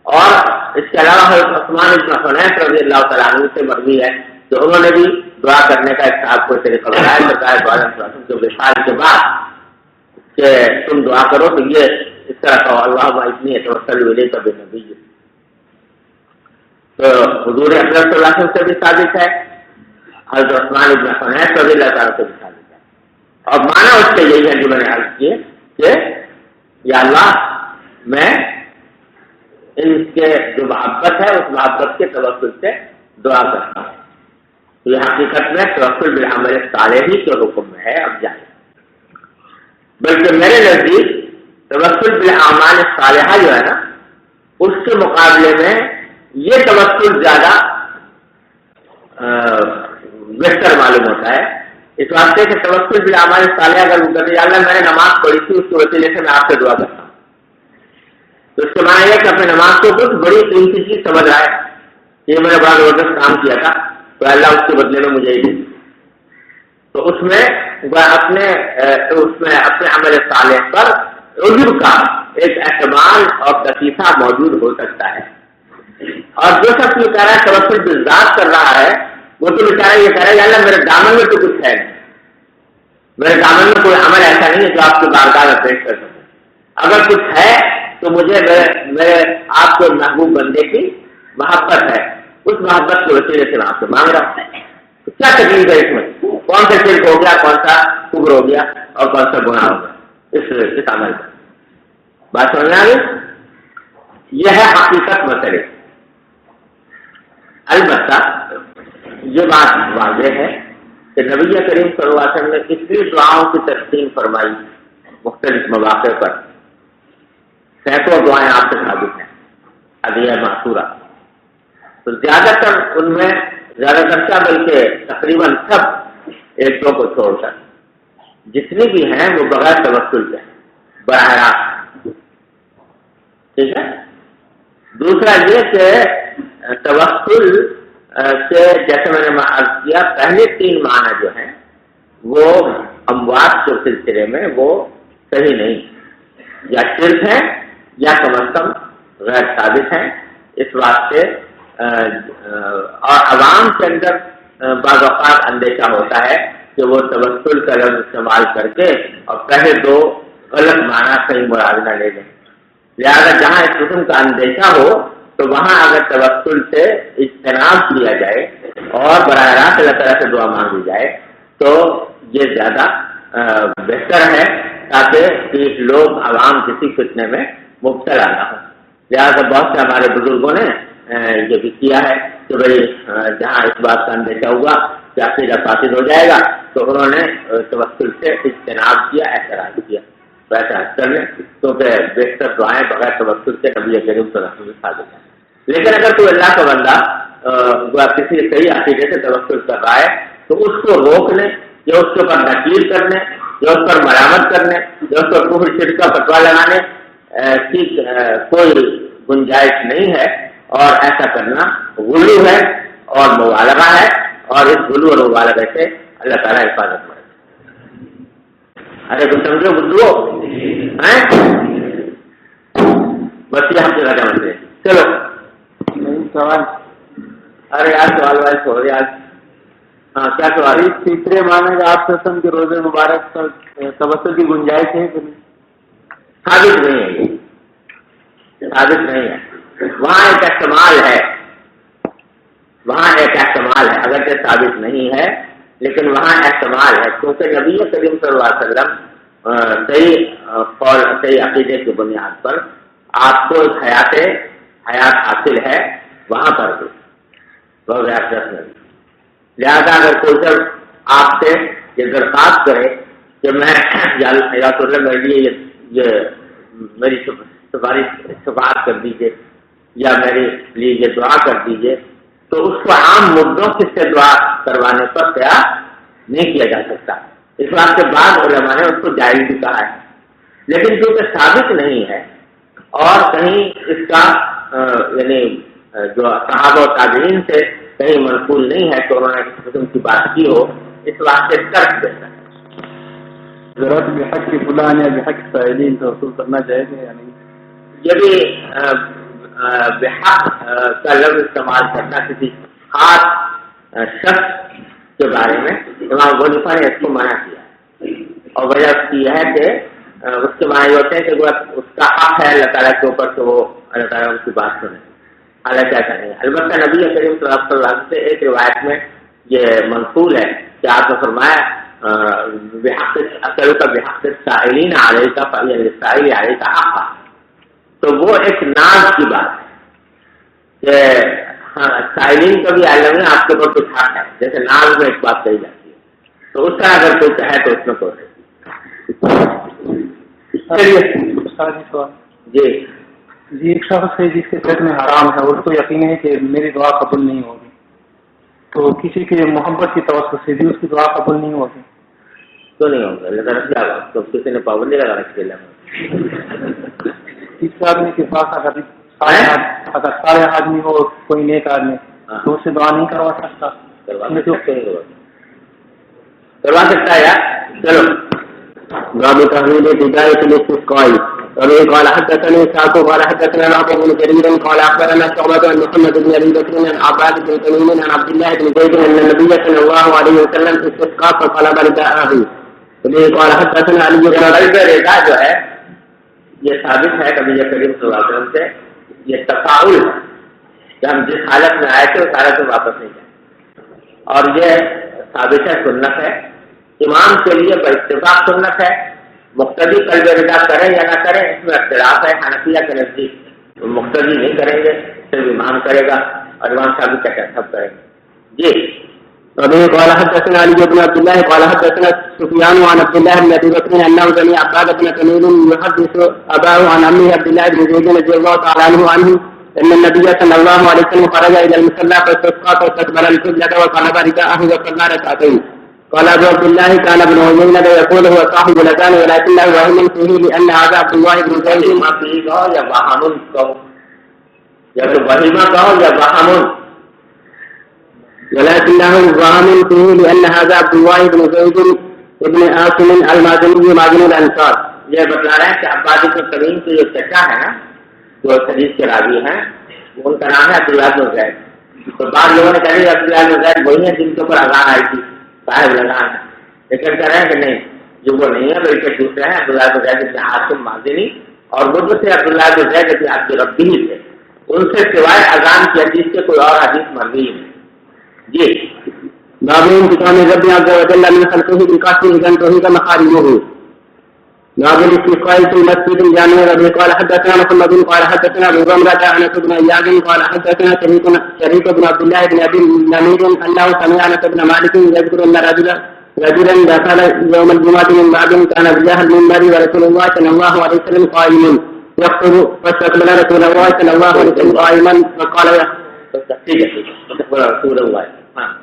اور اس کے علاوہ حضرت عثمان بن حنیف رضی اللہ تعالیٰ عنہ سے مروی ہے کہ انہوں نے بھی دعا کرنے کا ایک صاحب کو طریقہ بتایا بتایا کے وصال کے بعد کہ تم دعا کرو تو یہ اس طرح کہو اللہم انی اتوسل الیک بنبیک. تو حضور اکرم صلی اللہ علیہ وسلم سے بھی ثابت ہے، حضرت عثمان بن حنیف رضی اللہ تعالیٰ سے بھی ثابت ہے. اور معنی اس کے یہی ہے جو میں نے عرض کیے کہ یا اللہ میں ان کے جو محبت ہے اس محبت کے توسل سے دعا کرتا ہوں. تو یہ حقیقت میں توسل بالعمل صالح ہی کے حکم میں ہے. اب جائیں بلکہ میرے نزدیک توسل بالاعمال الصالحہ جو ہے نا، اس کے مقابلے میں یہ توسل زیادہ بہتر معلوم ہوتا ہے، اس واسطے کہ توسل بالاعمال الصالحہ اگر وہ کہتے ہیں اللہ میں نے نماز پڑھی تھی، اس کے وسیلے سے میں آپ سے دعا کرتا ہوں، تو اس کے معنی یہ کہ اپنے نماز کو کچھ بڑی قیمتی چیز سمجھ رہا ہے، یہ میں نے بڑا زبردست کام کیا تھا تو اللہ اس کے بدلے میں مجھے ہی دے، تو اس میں اپنے عمل صالح پر عذر کا ایک احتمال اور دقیقہ موجود ہو سکتا ہے۔ اور جو شخص یہ کہہ رہا ہے توسل بالذات کر رہا ہے، وہ تو بیچارہ یہ کہہ رہا ہے کہ اللہ میرے دامن میں تو کچھ ہے نہیں، میرے دامن میں کوئی عمل ایسا نہیں ہے جو آپ کی بارگاہ میں پیش کر سکوں، اگر کچھ ہے تو مجھے میرے آپ کے محبوب بندے کی محبت ہے، اس محبت کے وسیلے سے میں آپ سے مانگ رہا ہوں، کیا تکلیف ہے اس میں؟ کون سا شرک ہو گیا، کون سا کفر ہو گیا اور کون سا گناہ ہو گیا اس عمل کا؟ بات سمجھ آ گئی؟ یہ ہے حقیقت مسئلے۔ البتہ یہ بات واضح ہے کہ نبی کریم صلی اللہ علیہ وسلم نے اتنی دعاؤں کی تقسیم فرمائی مختلف مواقع پر، سینکڑوں دعائیں آپ سے ثابت ہیں ادعیہ معصورہ، تو زیادہ تر ان میں زیادہ تر کیا بلکہ تقریباً سب ایک دو کو چھوڑ کر جتنی بھی ہیں وہ بغیر توسل کے براہ راست، ٹھیک ہے۔ دوسرا یہ کہ توسل سے جیسے میں نے عرض کیا پہلے تین معنی جو ہیں وہ اموات کے سلسلے میں وہ صحیح نہیں، یا شرک ہے یا کم از کم غیر ثابت ہیں، اس واسطے اور عوام کے اندر بعض اوقات اندیشہ ہوتا ہے کہ وہ توسل کا لفظ استعمال کر کے اور پہلے دو غلط معنی صحیح مراد نہ لے لیں، لہٰذا جہاں اس قسم کا اندیشہ ہو تو وہاں اگر توسل سے اجتناب کیا جائے اور براہ راست اللہ تعالیٰ سے دعا مانگی جائے تو یہ زیادہ بہتر ہے، تاکہ لوگ عوام کسی فتنے میں مبتلا نہ ہو۔ لہٰذا بہت سے ہمارے بزرگوں نے یہ بھی کیا ہے کہ بھائی جہاں اس بات کا اندیشہ ہوا کہ عقیدہ فاسد ہو جائے گا تو انہوں نے توسل سے اجتناب کیا، اعتراض کیا، ویسا کر لیں کیونکہ بہتر دعائیں بغیر توسل کے نبی کریم صلی اللہ علیہ وسلم ثابت ہیں۔ لیکن اگر کوئی اللہ کا بندہ کسی صحیح عقیدے سے توسل کر رہا ہے تو اس کو روکنے یا اس کے اوپر نکیر کرنے یا اس پر مرامت کرنے یا اس پر کفر شرک کا فتویٰ لگانے کی کوئی گنجائش نہیں ہے، اور ایسا کرنا غلو ہے اور مبالغہ ہے، اور اس غلو اور مبالغہ سے اللہ تعالیٰ حفاظت کرے۔ ارے تم سمجھو بدھو ہیں، بس یہ ہم سے رجا مسئلے۔ چلو سوال، ارے یار سوال وال چھوڑ یار، ہاں کیا سوال؟ تیسرے معنی کا آپ قسم کے روزے مبارک پر توسل کی گنجائش ہے کہ نہیں؟ ثابت نہیں ہے، یہ ثابت نہیں ہے، وہاں ایک احتمال ہے، وہاں ایک احتمال ہے، اگرچہ ثابت نہیں ہے لیکن وہاں احتمال ہے، کیونکہ نبی کریم صلی اللہ علیہ وسلم صحیح عقیدے کی بنیاد پر آپ کو حیات حاصل ہے وہاں پر بھی لہذا اگر کوئی شخص آپ سے یہ درخواست کرے کہ میں یا میرے لیے یہ میری شفاعت کر دیجیے یا میرے لیے یہ دعا کر دیجیے، تو اس کو عام مدعوں سے دعا کروانے پر تیار نہیں کیا جا سکتا، اس بات کے بعد علماء نے اس کو جائز بھی کہا ہے، لیکن کیونکہ ثابت نہیں ہے اور کہیں اس کا یعنی جو صحابہ و تابعین سے کہیں منقول نہیں ہے تو انہوں نے اس قسم کی بات کی ہو، اس واسطے ترک دیتا ہے۔ ضرورت بحق فلان یا بحق سائلین توسل کرنا چاہیے یا نہیں؟ یہ بھی بحق کا لفظ استعمال کرنا کسی خاص شخص کے بارے میں امام ابو حنیفہ نے اس کو منع کیا، اور وجہ اس کی یہ ہے کہ اس کے معنی ہوتے ہیں کہ وہ اس کا حق ہے اللہ تعالیٰ کے اوپر کہ وہ اللہ تعالیٰ اس کی بات سنے، حالانکہ ایسا نہیں ہے۔ البتہ نبی کریم صلی اللہ علیہ وسلم سے ایک روایت میں یہ منقول ہے کہ آپ نے فرمایا اصل کا بحق السائلین علیہ السائل علیہ کا حق، تو وہ ایک ناز کی بات ہے کہ سائلین کا بھی عالم ہے آپ کے اوپر کچھ حق ہے، جیسے ناز میں ایک بات کہی جاتی ہے، تو اس طرح اگر کوئی کہے تو اس میں کوئی چلیے سوال جی جی، ایک شخص ہے جس کے پیٹ میں حرام ہے اور اس کو یقین ہے کہ میری دعا قبول نہیں ہوگی، تو کسی کے محبت کی توسط سے بھی اس کی دعا قبول نہیں ہوگی؟ کیوں نہیں ہوگا؟ اللہ تعالیٰ کیا بات تو کسی نے پابندی لگا رکھی ہے؟ اس آدمی کے پاس اگر سارے آدمی ہو کوئی نیک آدمی تو اس سے دعا نہیں کروا سکتا؟ کروا سکتا ہے یار. چلو باب تحويل بداية الاستسقاء. وبه قال حدثني إسحاق قال حدثنا معقل بن جرير قال أخبرنا شعبة عن محمد بن أبي بكر عن عباد بن تميم عن عبد الله بن زيد أن النبي صلى الله عليه وسلم استسقى فطلب رداءه. وبه قال حدثنا علي بن رضا جو ہے یہ ثابت ہے نبی کریم صلی اللہ علیہ وسلم سے، یہ تفاعل ہے کہ ہم جس حالت میں آئے تھے اس حالت میں واپس نہیں جائیں، اور یہ ثابت ہے، سنت ہے، امام کے لیے باتفاق سنت ہے. مقتدی قلب رضا کریں یا نہ کریں اس میں اختلاف ہے. حنفیہ کے نزدیک مقتدی نہیں کریں گے، صرف امام کرے گا، اور امام صاحب کیا کہ سب کریں گے. جی وبه قال حدثنا علي بن عبد الله قال حدثنا سفيان عن عبد الله بن ابي بكر انه سمع عباد بن تميم يحدث اباه عن عمه عبد الله بن زيد رضي الله تعالى عنه ان النبي صلى الله عليه وسلم خرج الى المصلى فاستسقى فاستقبل القبلة وقلب رداءه وصلى ركعتين. قال ابو عبد الله كان ابن عيينة يقول هو صاحب لسان ولكنه وهم فيه لان هذا عبد الله بن زيد یا وہم کہو، یا تو وہیمہ کہو یا وہم، ولكنه وهم فيه لأن هذا عبد الله بن زيد ابن عاصم المازني مازن الأنصار. یہ بتلا رہے ہیں کہ عباد بن تمیم کے جو چچا ہے نا جو حدیث کے راوی ہیں ان کا نام ہے عبداللہ بن زید. تو بعض لوگوں نے کہا کہ عبداللہ بن زید وہی ہیں جن کے اوپر اذان آئی تھی، صاحب لگان ہے، لیکن کہہ رہے ہیں کہ نہیں، جو وہ نہیں ہے بلکہ دوسرے ہیں عبداللہ بن زید ابن عاصم مازنی، اور وہ دوسرے عبداللہ بن زید ابن عبد ربی تھے. ان سے سوائے اذان کی حدیث کے کوئی اور حدیث مروی نہیں. جی باب انتقام رب عز وجل من خلقه بالقصد اذا انتهك محارمه. باب الاستسقاء في المسجد الجامع. وبه قال حدثنا محمد قال حدثنا ابو رمرة انس بن اياد قال حدثنا شريك بن عبد الله بن ابي نمير انه سمع انس بن مالك يذكر ان رجلا دخل يوم الجمعة من بعد كان بجاه المنبر ورسول الله صلى الله عليه وسلم قائم يخطب فاستقبل رسول الله صلى الله عليه وسلم قائما فقال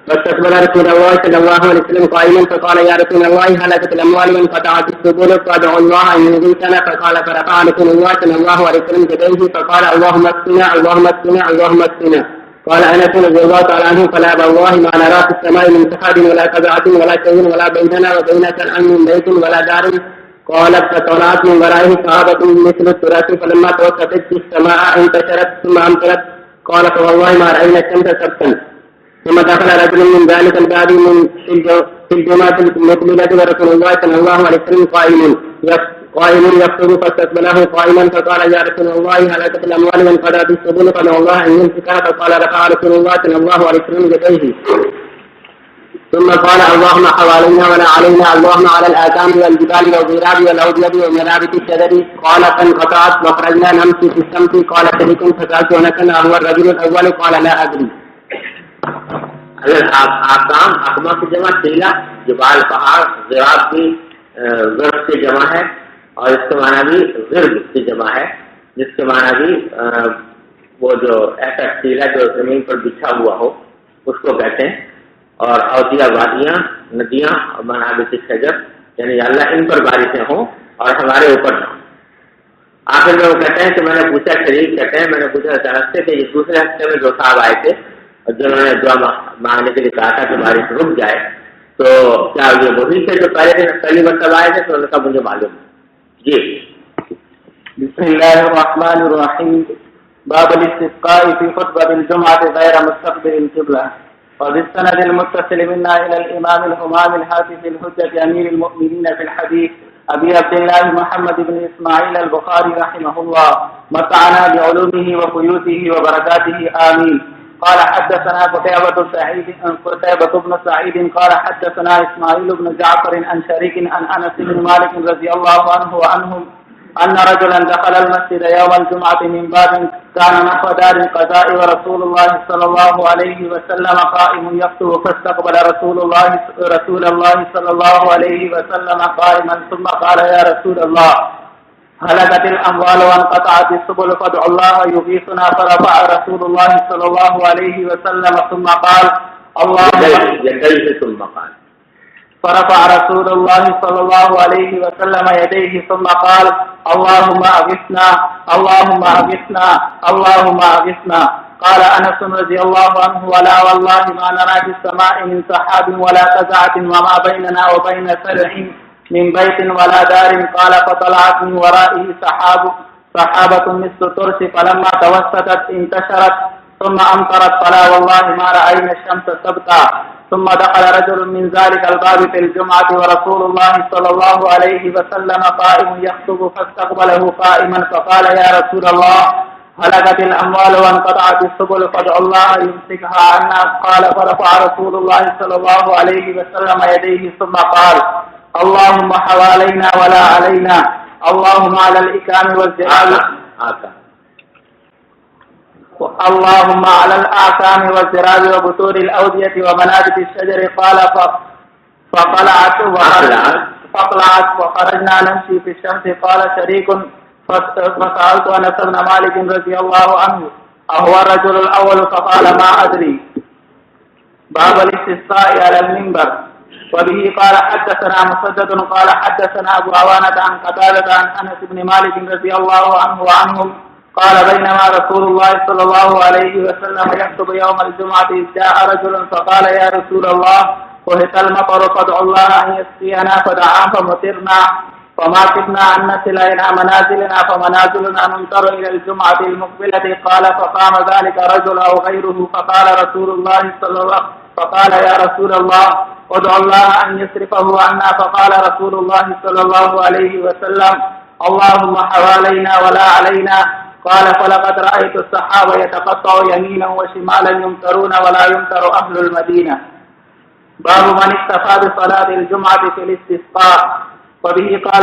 فاستقبل رسول الله صلى الله عليه وسلم قائما فقال يا رسول الله هلكت الاموال وانقطعت السبل فادعوا الله ان يغيثنا. فقال فرفع رسول الله صلى الله عليه وسلم يديه فقال اللهم اسقنا اللهم اسقنا اللهم اسقنا. قال انس رضي الله تعالى عنه فلا والله ما نرى في السماء من سحاب ولا قزعة ولا شيء ولا بيننا وبينك من بيت ولا دار. قالت فطلعت من ورائه صحابة مثل التراث فلما توسطت السماء انتشرت ثم امطرت. قال فوالله ما راينا الشمس سبتا. ثم دخل رجل من ذلك الباب من في الجماعة المقبلة ورسول الله صلى الله عليه وسلم قائم يخطب فاستقبله قائما فقال يا رسول الله هلكت الأموال وانقطعت السبل فادعوا الله أن يمسكها. فقال رفع رسول الله صلى الله عليه وسلم يديه ثم قال اللهم حوالينا ولا علينا اللهم على الآثام والجبال والغراب والأودية ومنابت الشجر. قال فانقطعت وخرجنا نمشي في الشمس. قال شريك فسألت أنس هو الرجل الأول قال لا أدري. آکام اقما کی جمع ٹیلا، جبال پہاڑ، زراب کی ضرب کی جمع ہے، اور اس کے معنی بھی ضرب کی جمع ہے، جس کے معنی بھی وہ جو ایسا ٹیلا جو زمین پر بچھا ہوا ہو اس کو کہتے ہیں. اور اودیا وادیاں، ندیاں اور منابت شجر، یعنی اللہ ان پر بارشیں ہوں اور ہمارے اوپر نہ ہوں. آخر میں وہ کہتے ہیں کہ میں نے پوچھا، شریک کہتے ہیں میں نے پوچھا اچانک سے کہ یہ دوسرے ہفتے میں جو صاحب آئے تھے جنہوں نے دعا مانگنے کے لیے کہا تھا کہ بارش رک جائے، تو کیا یہ وہی تھے جو پہلی مرتبہ آئے تھے؟ تو انہوں نے کہا مجھے معلوم. جی بسم الله الرحمن الرحيم. باب الاستسقاء في خطبة الجمعة غير مستقبل القبلة. وبالسند المتصل منا إلى الإمام الهمام الحافظ الحجة أمير المؤمنين في الحديث أبي عبد الله محمد بن إسماعيل البخاري رحمه الله متعنا بعلومه وفيوته وبركاته آمين. قال حدثنا قتيبة بن سعيد قال حدثنا إسماعيل بن جعفر عن شريك عن أنس بن مالك رضي الله عنه وعنهم أن رجلا دخل المسجد يوم الجمعة من باب كان نحو دار القضاء ورسول الله صلى الله عليه وسلم قائم يخطب فاستقبل رسول الله صلى الله عليه وسلم قائما ثم قال يا رسول الله هلكت الأموال وانقطعت السبل فادعوا الله يغيثنا. فرفع رسول الله صلى الله عليه وسلم ثم قال فرفع رسول الله صلى الله عليه وسلم يديه ثم قال اللهم أغثنا اللهم أغثنا اللهم أغثنا. قال أنس رضي الله عنه ولا والله ما نرى في السماء من سحاب ولا قزعة وما بيننا وبين سرع من بيت ولا دار. قال فطلعت من ورائه سحابة مثل ترس فلما توسطت انتشرت ثم أمطرت فلا والله ما رأينا الشمس تبقى. ثم دخل رجل من ذلك الباب في الجمعة ورسول الله صلى الله عليه وسلم قائم يخطب فاستقبله قائما فقال يا رسول الله هلكت الأموال وانقطعت السبل فادعوا الله يمسكها عنا. قال فرفع رسول الله صلى الله عليه وسلم يديه ثم قال اللهم حوالينا ولا علينا اللهم على الإكام والزراب اللهم على الأعكام والزراب وبطور الأودية ومنابت الشجر. قال فطلعت وخرجنا نمشي في الشمس. قال شريك فسألت أنس بن مالك رضي الله عنه أهو الرجل الأول؟ فقال ما أدري. باب الاستسقاء على المنبر. وبه قال حدثنا مسدد قال حدثنا أبو عوانة عن قتادة عن أنس بن مالك رضي الله عنه وعنهم قال بينما رسول الله صلى الله عليه وسلم يخطب يوم الجمعة إذ جاء رجل فقال يا رسول الله وهت المطر فادعوا الله أن يسقينا. فدعا فمطرنا فما كدنا أن نصل إلى منازلنا فمنازلنا نمطر إلى الجمعة المقبلة. قال فقام ذلك رجل أو غيره فقال يا رسول الله ادعوا الله أن يصرفه عنا. فقال رسول الله صلى الله عليه وسلم اللهم حوالينا ولا علينا. قال فلقد رأيت الصحابة يتقطع يمينا وشمالا يمطرون ولا يمطر أهل المدينة. باب من اكتفى بصلاة الجمعة في الاستسقاء. وبه قال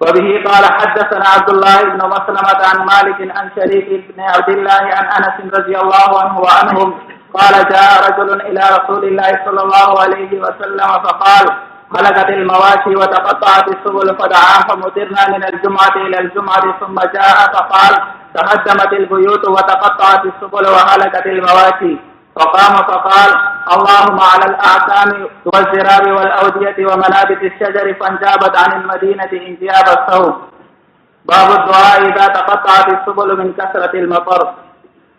وبه قال حدثنا عبد الله بن مسلمة عن مالك عن شريك بن عبد الله عن أنس رضي الله عنه وعنهم قال جاء رجل إلى رسول الله صلى الله عليه وسلم فقال هلكت المواشي وتقطعت السبل فدعا فمطرنا من الجمعة إلى الجمعة. ثم جاء فقال تهدمت البيوت وتقطعت السبل وهلكت المواشي. فقام فقال اللهم على الأعكام والزراب والأودية ومنابت الشجر فانجابت عن المدينة انجاب الثوب. باب الدعاء إذا تقطعت السبل من كثرة المطر.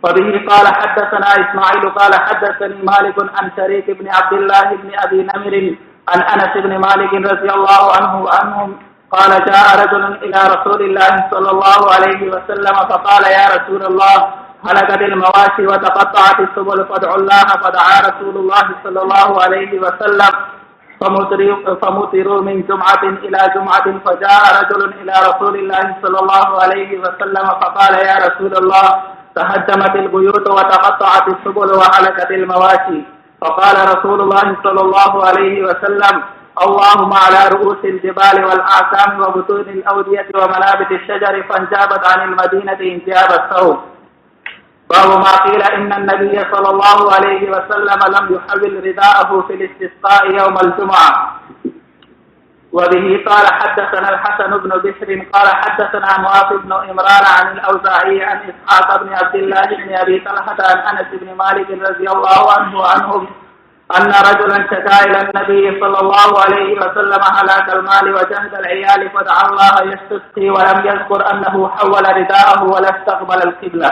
وبه قال حدثنا إسماعيل قال حدثني مالك عن شريك بن عبد الله بن أبي نمر عن أنس بن مالك رضي الله عنه وعنهم قال جاء رجل إلى رسول الله صلى الله عليه وسلم فقال يا رسول الله هلكت المواشي وتقطعت السبل فادعوا الله. فدعا رسول الله صلى الله عليه وسلم فمطروا من جمعة إلى جمعة. فجاء رجل إلى رسول الله صلى الله عليه وسلم فقال يا رسول الله تهدمت البيوت وتقطعت السبل وهلكت المواشي. فقال رسول الله صلى الله عليه وسلم اللهم على رؤوس الجبال والأعكام وبطون الأودية ومنابت الشجر فانجابت عن المدينة انجاب الثوب. باب ما قيل إن النبي صلى الله عليه وسلم لم يحول رداءه في الاستسقاء يوم الجمعة. وبه قال حدثنا الحسن بن بشر قال حدثنا معاذ بن عمران عن الأوزاعي عن إسحاق بن عبد الله بن أبي طلحة عن أنس بن مالك رضي الله عنه وعنهم أن رجلا شكا إلى النبي صلى الله عليه وسلم هلاك المال وجهد العيال فدعا الله يستسقي ولم يذكر أنه حول رداءه ولا استقبل القبلة.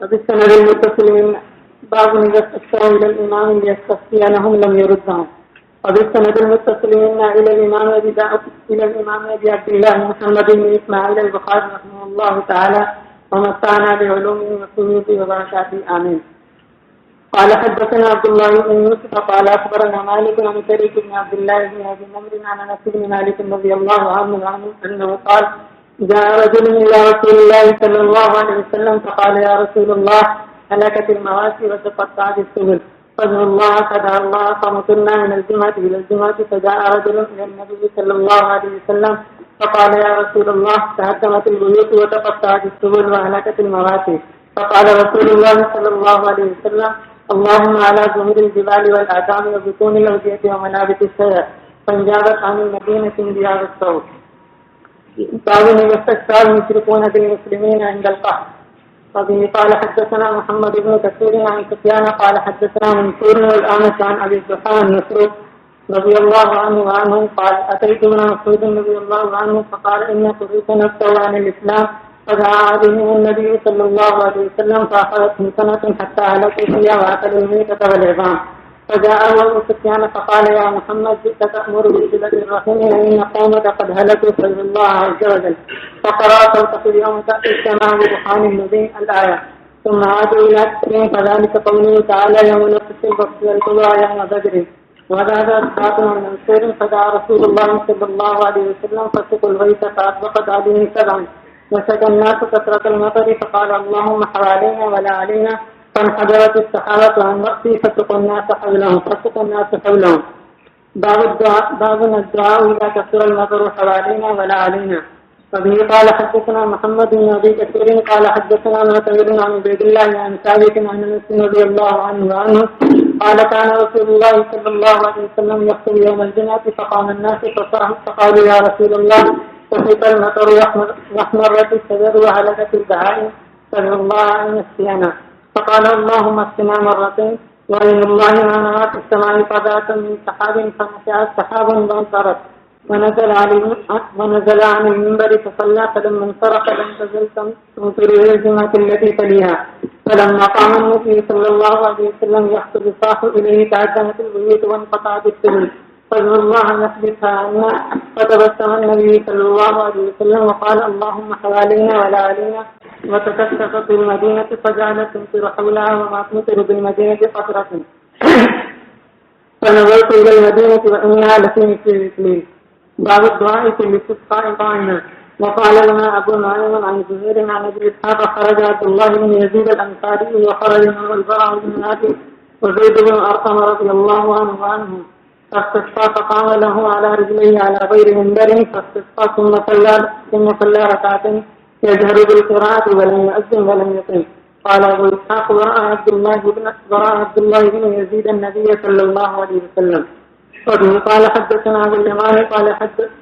وبالسند المتصل من باب إذا استسقى إلى الإمام ليستسقينهم لم يردهم. وبالسند المتصل منا إلى الإمام أبي عبد الله محمد بن إسماعيل البخاري رحمه الله تعالى ومتعنا بعلومه وفروضه وبركاته آمين. قال حدثنا عبد الله بن يوسف قال أخبرنا مالك عن شريك بن عبد الله بن أبي نمر عن أنس بن مالك رضي الله عنه أنه قال جاء رجل إلى رسول الله صلى الله عليه وسلم فقال يا رسول الله هلكت المواشي وتقطعت السبل فادعوا الله فدعا الله فمطرنا من الجمعة إلى الجمعة فجاء رجل إلى النبي صلى الله عليه وسلم فقال يا رسول الله تهدمت البيوت وتقطعت السبل وهلكت المواشي. فقال رسول الله صلى الله عليه وسلم اللهم على ظهور الجبال والأعدام وبطون الأودية ومنابت السير فانجابت عن المدينة انجاب الصوت. باب يستشفى المشركون بالمسلمين عند القحط. وبه قال حدثنا محمد بن كثير عن سفيان قال حدثنا منصور والأعمش عن أبي الضحى المسروق رضي الله عنه وعنهم قال أتيت ابن مسعود رضي الله عنه فقال إن قريشا نفتوا عن الإسلام فدعا عليهم النبي صلى الله عليه وسلم فأخذتهم سنة حتى هلكوا فيها وأكلوا الميتة والعظام. فجاء أبو سفيان فقال يا محمد جئت تأمر بصلة الرحم وإن قومك قد هلكوا فإن الله عز وجل. فقرأ صوتك اليوم تأتي السماء بدخان مبين الآية. ثم عادوا إلى تسليم فذلك قوله تعالى يوم نفس البخس والقضاء يوم بدر. وهذا أصحاب من منصور فدعا رسول الله صلى الله عليه وسلم فسقوا الغيث فأطبقت عليه سبعا وسكى الناس كثرة المطر فقال اللهم حوالينا ولا علينا فانحدرت السحابة عن رأسي فسقوا الناس حولهم. باب الدعاء إذا كثر المطر حوالينا ولا علينا. وبه قال حدثنا محمد بن أبي كثير قال حدثنا معتمر عن عبيد الله عن ثابت عن أنس رضي الله عنه وعنه قال كان رسول الله صلى الله عليه وسلم يخطب يوم الجمعة فقام الناس فقالوا يا رسول الله فسق المطر واحمرت الشجر وهلكت البهائم فادعوا الله أن يسقينا. فقال اللهم اسقنا مرتين وأيم الله ما نرى في السماء قذاة من سحاب فنشأت سحابا وانصرت ونزل عن المنبر فصلى فلما انصرف لم تزل تمطر الجمعة التي تليها. فلما قام النبي صلى الله عليه وسلم يخطب صاح إليه تهدمت البيوت وانقطعت السبل فادعوا الله أن يثبتها عنا. فتبسم النبي صلى الله عليه وسلم وقال اللهم حوالينا ولا علينا وتكشفت المدينة فجعلت تمطر حولها وما تمطر بالمدينة قطرة. فنظرت إلى المدينة وإنها لفي مثل الإسلام. باب الدعاء في الاستسقاء قائما. وقال لنا أبو نعيم عن زهير عن أبي إسحاق خرج عبد الله بن يزيد الأنصاري وخرج معه البراء بن عازب وزيد بن أرقم رضي الله عنه وعنهم فاستسقى فقام له على رجليه على غير منبر فاستسقى ثم صلى ركعتين يجهر بالقراءة ولم يؤذن ولم يقم. قال أبو إسحاق ورأى عبد الله بن يزيد النبي صلى الله عليه وسلم. وبه قال حدثنا أبو اليمان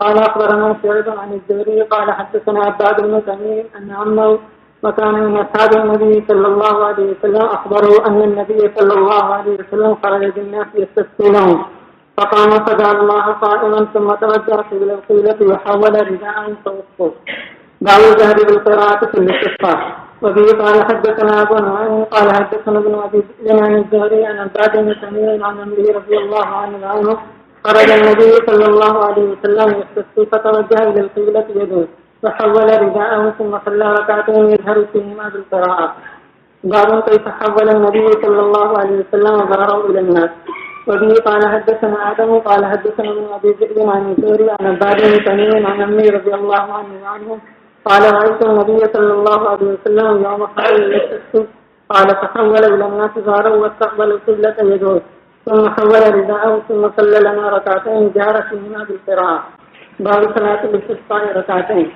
قال أخبرنا شعيب عن الزهري قال حدثنا عباد بن تميم أن عمه وكان من أصحاب النبي صلى الله عليه وسلم أخبره أن النبي صلى الله عليه وسلم خرج بالناس يستسقي لهم فقام فدعا الله قائما ثم توجه إلى القبلة وحول رداءه فوسطه. باب الجهر بالقراءة في الاستسقاء. وبه قال حدثنا أبو نعيم قال حدثنا ابن أبي ذئب عن الزهري عن عباد بن تميم عن عمرو رضي الله عنه خرج النبي صلى الله عليه وسلم يستسقي فتوجه إلى القبلة يدعو وحول رداءه ثم صلى ركعتين يجهر فيهما بالقراءة. باب كيف حول النبي صلى الله عليه وسلم ظهره إلى الناس. وبه قال حدثنا آدم قال حدثنا ابن أبي ذئب عن الزهري عن عباد بن تميم عن عمرو رضي الله عنه قال رأيت النبي صلى الله عليه وسلم يوم خرج يستسقي قال فحول إلى الناس ظهره واستقبل القبلة يدعو ثم حول رداءه ثم صلى لنا ركعتين جهر فيهما بالقراءة. باب صلاة الاستسقاء ركعتين.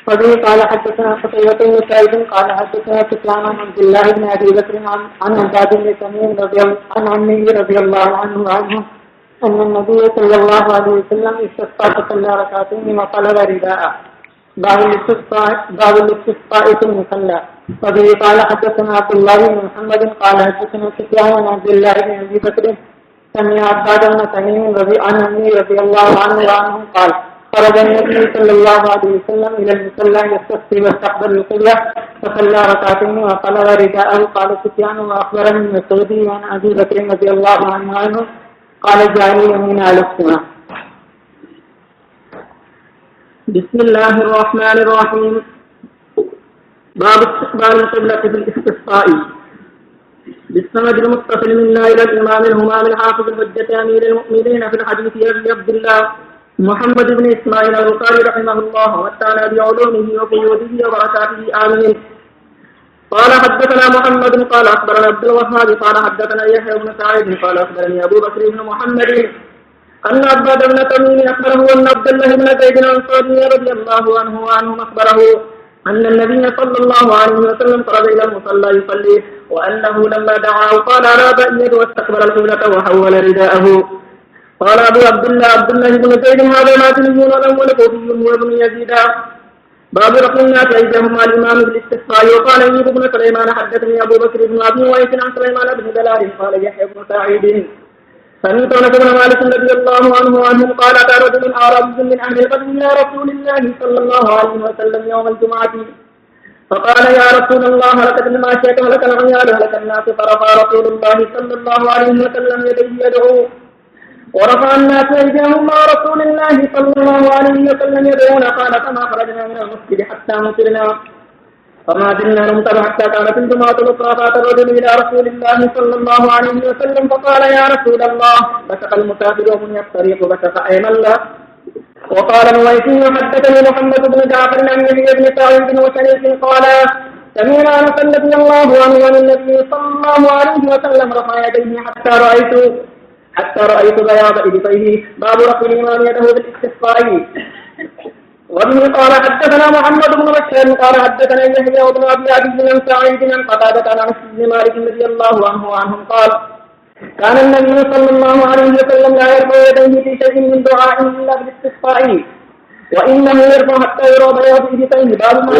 وبه قال حدثنا قتيبة بن سعيد قال حدثنا سفيان عن عبد الله بن أبي بكر عن عباد بن تميم عن عمه رضي الله عنه أن النبي صلى الله عليه وسلم استسقى فصلى ركعتين وطلب رداءه. باب الاستسقاء في المصلى. وبه قال حدثنا عبد الله بن محمد قال حدثنا سفيان عن عبد الله بن أبي بكر سمع عباد بن تميم عن عمه رضي الله عنه قال خرج النبي صلى الله عليه وسلم إلى المصلى يستسقي واستقبل القبلة فصلى ركعتين وطلب رداءه. قال سفيان وأخبرني مسعودي عن أبي بكر رضي الله عنه قال جعلي يمين على السماء. بسم الله الرحمن الرحيم. باب استقبال القبلة في الاستسقاء. بالسند المتصل منا إلى الإمام الهمام الحافظ الحجة أمير المؤمنين في الحديث أبي عبد الله محمد بن إسماعيل البخاري رحمه الله وتعالى بعلومه وقيوده وبركاته آمين. قال حدثنا محمد قال اخبرنا عبد الوهاب قال حدثنا يحيى بن سعيد قال اخبرني ابو بكر بن محمد ان عباد بن تميم اخبره ان عبد الله بن زيد الانصاري رضي الله عنه وعنهم اخبره ان النبي صلى الله عليه وسلم خرج الى المصلى يصلي وانه لما دعاه قال على بأيد واستقبل القبلة وحول رداءه. قال ابو عبد الله بن زيد هذا ماتني والاول كوفي وابن يزيد. باب رفع الناس ايديهم مع الامام بالاستسقاء. وقال ايوب بن سليمان حدثني ابو بكر بن ابي ويس عن سليمان بن دلال قال يحيى بن سعيد سمعت انس بن مالك رضي الله عنه وعنهم قال اتى رجل اعرابي من اهل البدو الى رسول الله صلى الله عليه وسلم يوم الجمعه فقال يا رسول الله هلكت الماشية هلك العيال هلك الناس فرفع رسول الله صلى الله عليه وسلم يديه يدعو ورفع الناس ايديهم مع رسول الله صلى الله عليه وسلم يدعون. قال فما خرجنا من المسجد حتى مطرنا فما زلنا نمطر حتى كانت الجمعة الأخرى فأتى الرجل إلى رسول الله صلى الله عليه وسلم فقال يا رسول الله بشق المسافر ومن الطريق بشق أيمن له. وقال الويسي حدثني محمد بن جعفر عن يحيى بن سعيد وشريك قال سمعنا انس رضي الله عنه عن النبي صلى الله عليه وسلم رفع يديه حتى رايت بياض ابطيه. باب رفع الامام يده بالاستسقاء. وبه قال حدثنا محمد بن بشار قال حدثنا يحيى بن ابي عبد عن سعيد عن قتادة عن انس بن مالك رضي الله عنه وعنهم قال كان النبي صلى الله عليه وسلم لا يرفع يديه في شيء من دعاء الا بالاستسقاء وانه يرفع حتى يرى بياض ابطيه. باب ما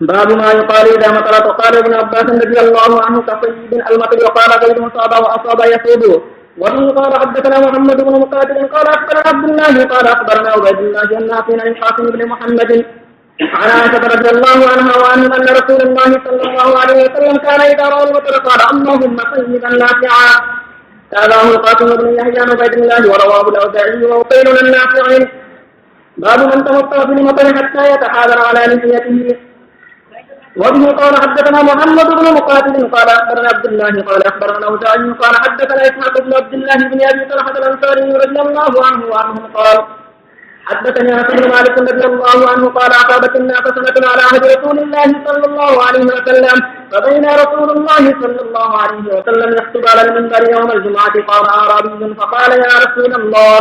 باب ما يقال اذا مطرت. وقال ابن عباس رضي الله عنه كصيب المطر وقال غير مصاب واصاب يصوب. وبه قال حدثنا محمد بن مقاتل قال اخبرنا عبد الله قال اخبرنا عبيد الله عن نافع عن القاسم بن محمد عن عائشة رضي الله عنها وعنه ان رسول الله صلى الله عليه وسلم كان اذا راى المطر قال اللهم صيبا نافعا. تابعه القاسم بن يحيى عن عبيد الله ورواه الاوزاعي وقيل النافع. باب من توقف في المطر حتى يتحاذر على لحيته. وبه قال حدثنا محمد بن مقاتل قال اخبرنا عبد الله قال اخبرنا الاوزاعي قال حدثنا اسحاق بن عبد الله بن ابي طلحه الانصاري رضي الله عنه وعنهم قال حدثني انس بن مالك رضي الله عنه قال اصابت الناس سنه على عهد رسول الله صلى الله عليه وسلم فبين رسول الله صلى الله عليه وسلم يخطب على المنبر يوم الجمعه قال اعرابي فقال يا رسول الله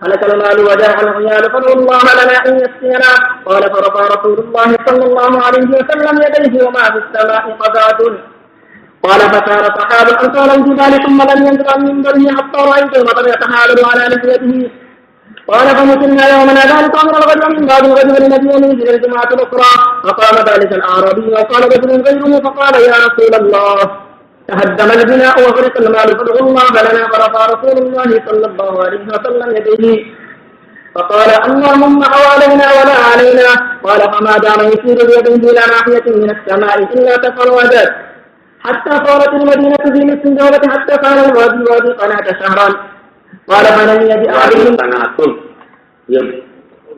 هلك المال وجاء العيال فادعوا الله لنا ان يسقينا. قال فرفع رسول الله صلى الله عليه وسلم يديه وما في السماء قزعة. قال فسار صحاب الانصار الجبال ثم لم ينزل عن منبره حتى رايت المطر يتحالل على لحيته. قال فمسلنا يومنا ذلك من الغد من بعد الغد الذي ينزل الجمعة الاخرى. فقام ذلك الاعرابي وقال رجل غيره فقال يا رسول الله تهدم البناء وغرق المال فادعوا الله لنا. فرفع رسول الله صلى الله عليه وسلم يديه فقال اللهم حوالينا ولا علينا. قال فما دام يسير بيده الى ناحيه من السماء الا تفرجت حتى صارت المدينه في مثل الجوله حتى صار الوادي وادي قناة شهرا. قال فلم يجد احدهم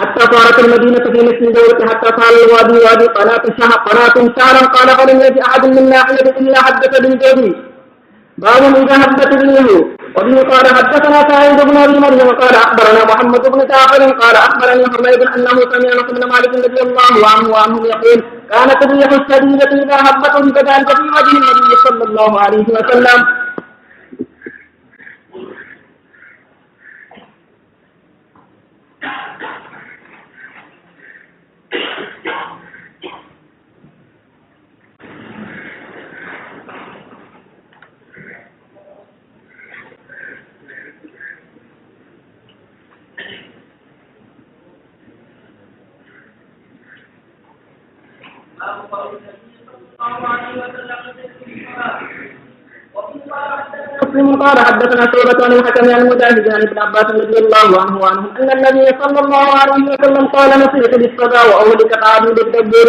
حتى صارت المدينة في مثل دولة حتى صار الوادي وادي قناة شهرا. قال فلم يجد أحد من ناحية إلا حدث بالجودي. باب إذا حدث بالله. وبه قال حدثنا سعيد بن أبي مريم قال أخبرنا محمد بن جعفر قال أخبرني حميد أنه سمع أنس بن مالك رضي الله عنه وعنهم يقول كانت الريح الشديدة إذا هبت كذلك في وجه النبي صلى الله عليه وسلم. قال حدثنا شعبة عن الحكم عن مجاهد عن ابن عباس رضي الله عنه وعنهم ان النبي صلى الله عليه وسلم قال نصيحة بالصبا واولك قاعد بالتدبير.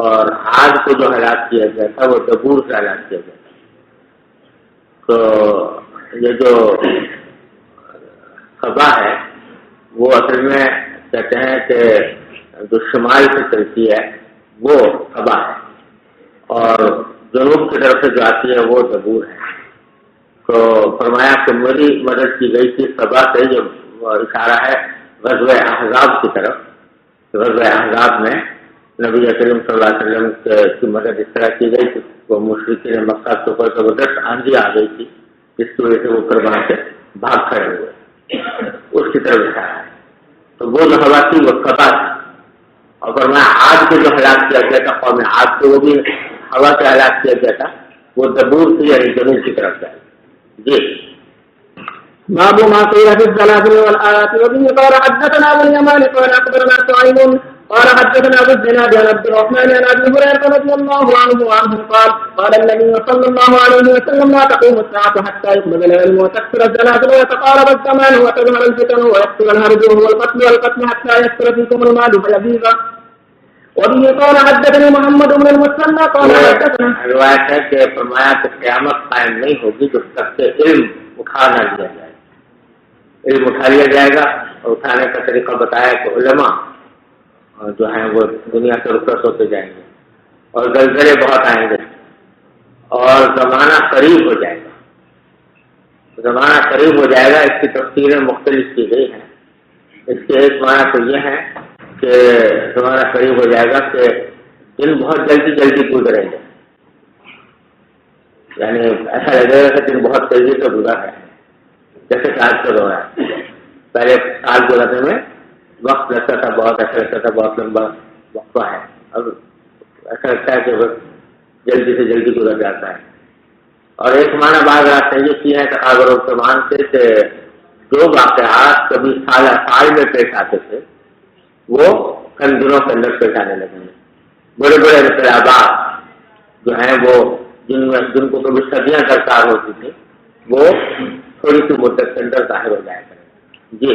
اور عاد کو جو ہلاک کیا گیا تھا وہ دبور سے ہلاک کیا گیا تھا. تو یہ جو خبا ہے وہ اصل میں کہتے ہیں کہ جو شمال سے چلتی ہے وہ خبا ہے اور جنوب کی طرف سے جو آتی ہے وہ دبور ہے. تو فرمایا کہ میری مدد کی گئی تھی خبا سے. جو اشارہ ہے غزوہ احزاب کی طرف. غزوہ احزاب میں نبی کریم صلی اللہ علیہ وسلم کی مدد اس طرح کی گئی تھی. وہ مشرکین مکہ کے اوپر زبردست آندھی آ گئی تھی جس کی وجہ سے وہ قربان سے بھاگ کھڑے ہوئے. اس کی طرف اشارہ ہے. تو وہ جو ہوا تھی وہ خبا تھی. اور فرمایا عاد کو جو ہلاک کیا گیا تھا قوم عاد کو وہ بھی ہوا سے ہلاک کیا گیا تھا. وہ دبور تھی یعنی جنوب کی طرف سے. جی باب ما قيل في الزلازل والآيات. وبه قال حدثنا ابو اليمان قال اخبرنا سعيد قال حدثنا ابو الزناد عن عبد الرحمن عن ابي هريره رضي الله عنه قال قال النبي صلى الله عليه وسلم لا تقوم الساعه حتى يقبض العلم وتكثر الزلازل ويتقارب الزمان وتظهر الفتن ويكثر الهرج والقتل حتى يكثر فيكم المال فيبيض. وبه قال حدثني محمد بن المثنى قال حدثنا. روایت ہے کہ فرمایا کہ قیامت قائم نہیں ہوگی جب تک کہ علم اٹھا نہ لیا جائے. علم اٹھا لیا جائے گا اور اٹھانے کا طریقہ بتایا کہ علماء جو ہیں وہ دنیا سے رخصت ہوتے جائیں گے اور زلزلے بہت آئیں گے اور زمانہ قریب ہو جائے گا. زمانہ قریب ہو جائے گا. اس کی تفسیریں مختلف کی گئی ہیں. اس کے ایک معنی تو یہ ہے کہ زمانہ قریب ہو جائے گا کہ دن بہت جلدی جلدی گزریں گے. یعنی ایسا لگے گا کہ دن بہت تیزی سے گزر رہے ہیں جیسے کہ آج کا دور ہے. پہلے سال گزرنے میں وقت لگتا تھا بہت. ایسا لگتا تھا بہت لمبا وقفہ ہے. اب ایسا لگتا ہے کہ بس جلدی سے جلدی گزر جاتا ہے. اور ایک معنی بعض رات نے یہ کیا ہے تقابل الزمان سے کہ جو واقعات کبھی سال میں پیش آتے تھے وہ کن دنوں کے اندر پیش آنے لگے ہیں. بڑے بڑے انقلابات جو ہیں وہ جن کو کبھی صدیاں درکار ہوتی تھی وہ تھوڑی سی مدت کے اندر ظاہر ہو جائے گا. جی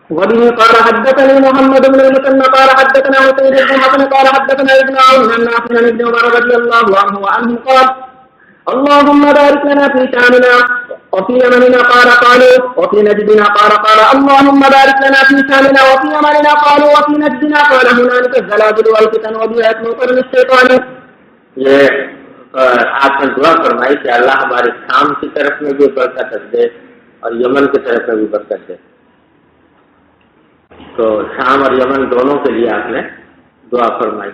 وبه قال حدثني محمد بن المثنى قال حدثنا عتيبة بن حسن قال حدثنا ابن عون عن نافع عن ابن عمر رضي الله عنه وعنهم قال اللهم بارك لنا في شامنا وفي يمننا قالوا وفي نجدنا قال اللهم بارك لنا في شامنا وفي يمننا قالوا وفي نجدنا قال هنالك الزلازل والفتن وبيعت مطر الشيطان. یہ آپ نے دعا فرمائی کہ اللہ ہمارے شام کی طرف میں بھی برکت دے اور یمن کی طرف میں بھی برکت دے. تو شام اور یمن دونوں کے لیے آپ نے دعا فرمائی.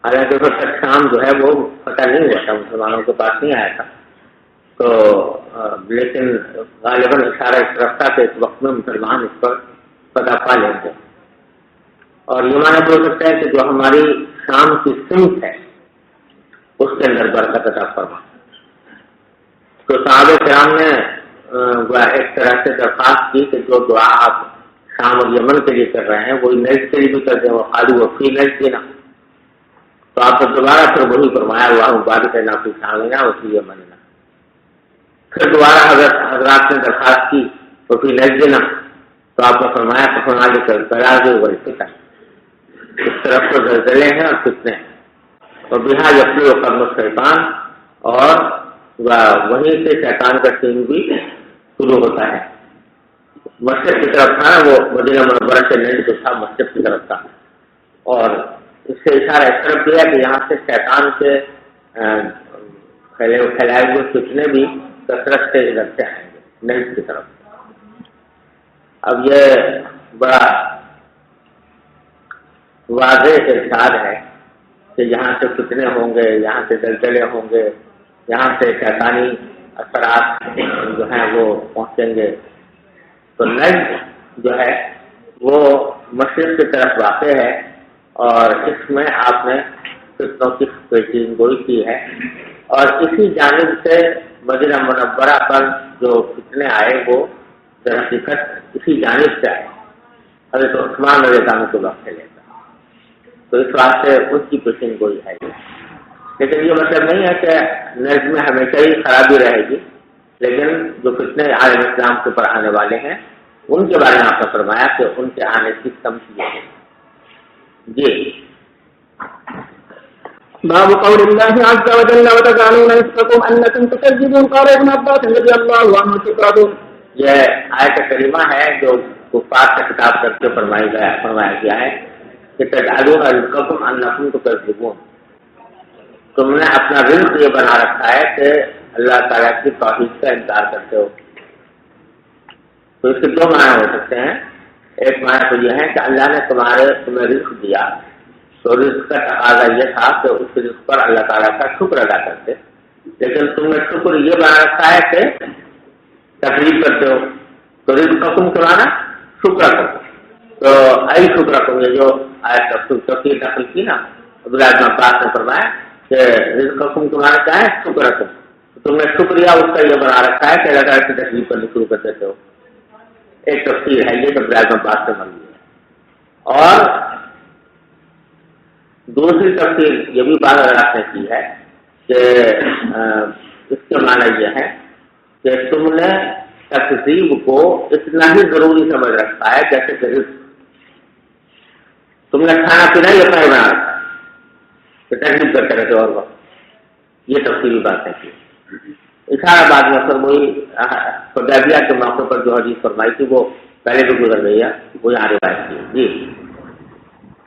حالانکہ اس وقت شام جو ہے وہ فتح نہیں ہوا تھا, مسلمانوں کے پاس نہیں آیا تھا. تو لیکن غالباً اشارہ اس طرف تھا کہ اس وقت میں مسلمان اس پر فتح پا لیں گے. اور یہ معنی ہو سکتا ہے کہ جو ہماری شام کی سمت ہے اس کے اندر برکت عطا فرما. تو صحابہ کرام نے ایک طرح سے درخواست کی کہ جو دعا آپ شام اور یمن کے لیے کر رہے ہیں وہی نجد کے لیے بھی کر دیں. وہ خالی وفی نجد دینا. تو آپ نے دوبارہ پھر وہی فرمایا اللہ بارک لنا فی شامنا وفی یمننا. پھر دوبارہ حضرات نے درخواست کی وفی نجد دینا. تو آپ نے فرمایا اس طرف تو زلزلے ہیں اور فتنے ہیں. اور بہا یقین و قرن شیطان اور وہیں سے شیطان کا ٹیم بھی شروع ہوتا ہے. مسجد کی طرف تھا وہ مدینہ منورہ سے نہیں تو تھا مسجد کی طرف تھا. اور اس سے اشارہ اس طرف دیا کہ یہاں سے شیطان کے پھیلائے ہوئے فتنے بھی کثرت سے ادھر سے آئیں گے نہیں کی طرف. اب یہ بڑا واضح ارشاد ہے کہ یہاں سے فتنے ہوں گے, یہاں سے زلزلے ہوں گے, یہاں سے شیطانی اثرات جو ہیں وہ پہنچیں گے. تو نجد جو ہے وہ مشرق کی طرف واقع ہے اور اس میں آپ نے فتنوں کی پیشین گوئی کی ہے. اور اسی جانب سے مدینہ منورہ پر جو فتنے آئے وہ در حقیقت اسی جانب سے آئے. حضرت عثمان رضی اللہ عنہ کو واقع لے. تو اس واسطے اس کی پیشین گوئی ہے. لیکن یہ مطلب نہیں ہے کہ نجم میں ہمیشہ ہی خرابی رہے گی. لیکن جو فتنے عالم اسلام کے اوپر آنے والے ہیں ان کے بارے میں آپ نے فرمایا کہ ان کے آنے کی کم کی ہے. جی باب قول الله عز وجل وتجعلون رزقكم أنكم تكذبون قال ابن عباس رضي الله عنه شكرة. یہ آیت کریمہ ہے جو کفار سے خطاب کر کے فرمایا گیا ہے کہ تجعلون رزقکم انکم تکذبون، تم نے اپنا رزق یہ بنا رکھا ہے کہ اللہ تعالیٰ کی توحید کا انکار کرتے ہو. تو اس کے دو معنی ہو سکتے ہیں. ایک معنی تو یہ ہے کہ اللہ نے تمہیں رزق دیا تو رزق کا تقاضا یہ تھا کہ اس رزق پر اللہ تعالیٰ کا شکر ادا کرتے، لیکن تم نے شکر یہ بنا رکھا ہے کہ تقریب کرتے ہو. تو رزق حکم کرانا شکر کرو. تو ای شکر حکم یہ جو آیت تفصیل دخل کی نا عبداللہ بن عباس نے فرمایا کہ رزق حکم تمہارا کیا ہے؟ شکر حکم. تم نے شکریہ اس کا یہ بنا رکھا ہے کہ اللہ تعالیٰ کی تقریب کرنی شروع کر دیتے ہو. ایک تفصیل ہے یہ عبداللہ بن عباس سے بن گئی ہے. اور دوسری تفصیل یہ بھی بات نے کی ہے کہ اس کے معنی یہ ہے کہ تم نے تقریب کو اتنا ہی ضروری سمجھ رکھا ہے جیسے کہ رزق. تم نے کھانا پینا ہی اتنا ہی بنا رکھا ہے کہ تقریب کرتے رہتے اور وقت. یہ تفصیلی باتیں کی. اشارہ بعد میں سر وہی حدیبیہ کے موقع پر جو حدیث فرمائی تھی وہ پہلے بھی گزر گئی ہے، وہ یہاں روایت کی. جی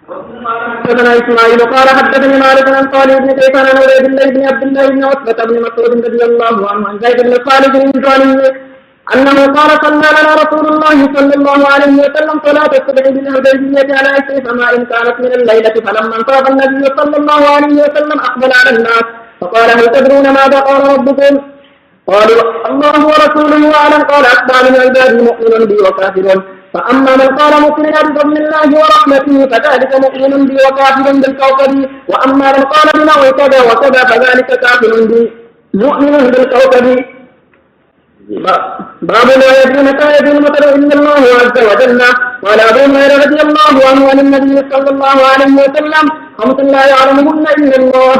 حدثنا اسماعيل قال حدثني مالك عن صالح بن كيسان عن عبيد الله بن عبد الله بن عتبة بن مسعود رضي الله عنه عن زيد بن خالد الجهني أنه قال صلى لنا رسول الله صلى الله عليه وسلم صلاة الصبح بالحديبية على عشر سماء كانت من الليلة فلما انصرف النبي صلى الله عليه وسلم أقبل على الناس فقال هل تدرون ماذا قال ربكم؟ قالوا الله ورسوله أعلم. قال أتبع من عبادي مؤمن بي وكافر، فأما من قال مؤمن بفضل الله ورحمته فذلك مؤمن بي وكافر بالكوكب، وأما من قال بنحو كذا وكذا فذلك كافر بي مؤمن بالكوكب. باب لا يدري متى يدري المطر إلا الله عز وجل. قال أبو هريرة رضي الله عنه عن النبي صلى الله عليه وسلم خمس لا يعلمهن إلا الله.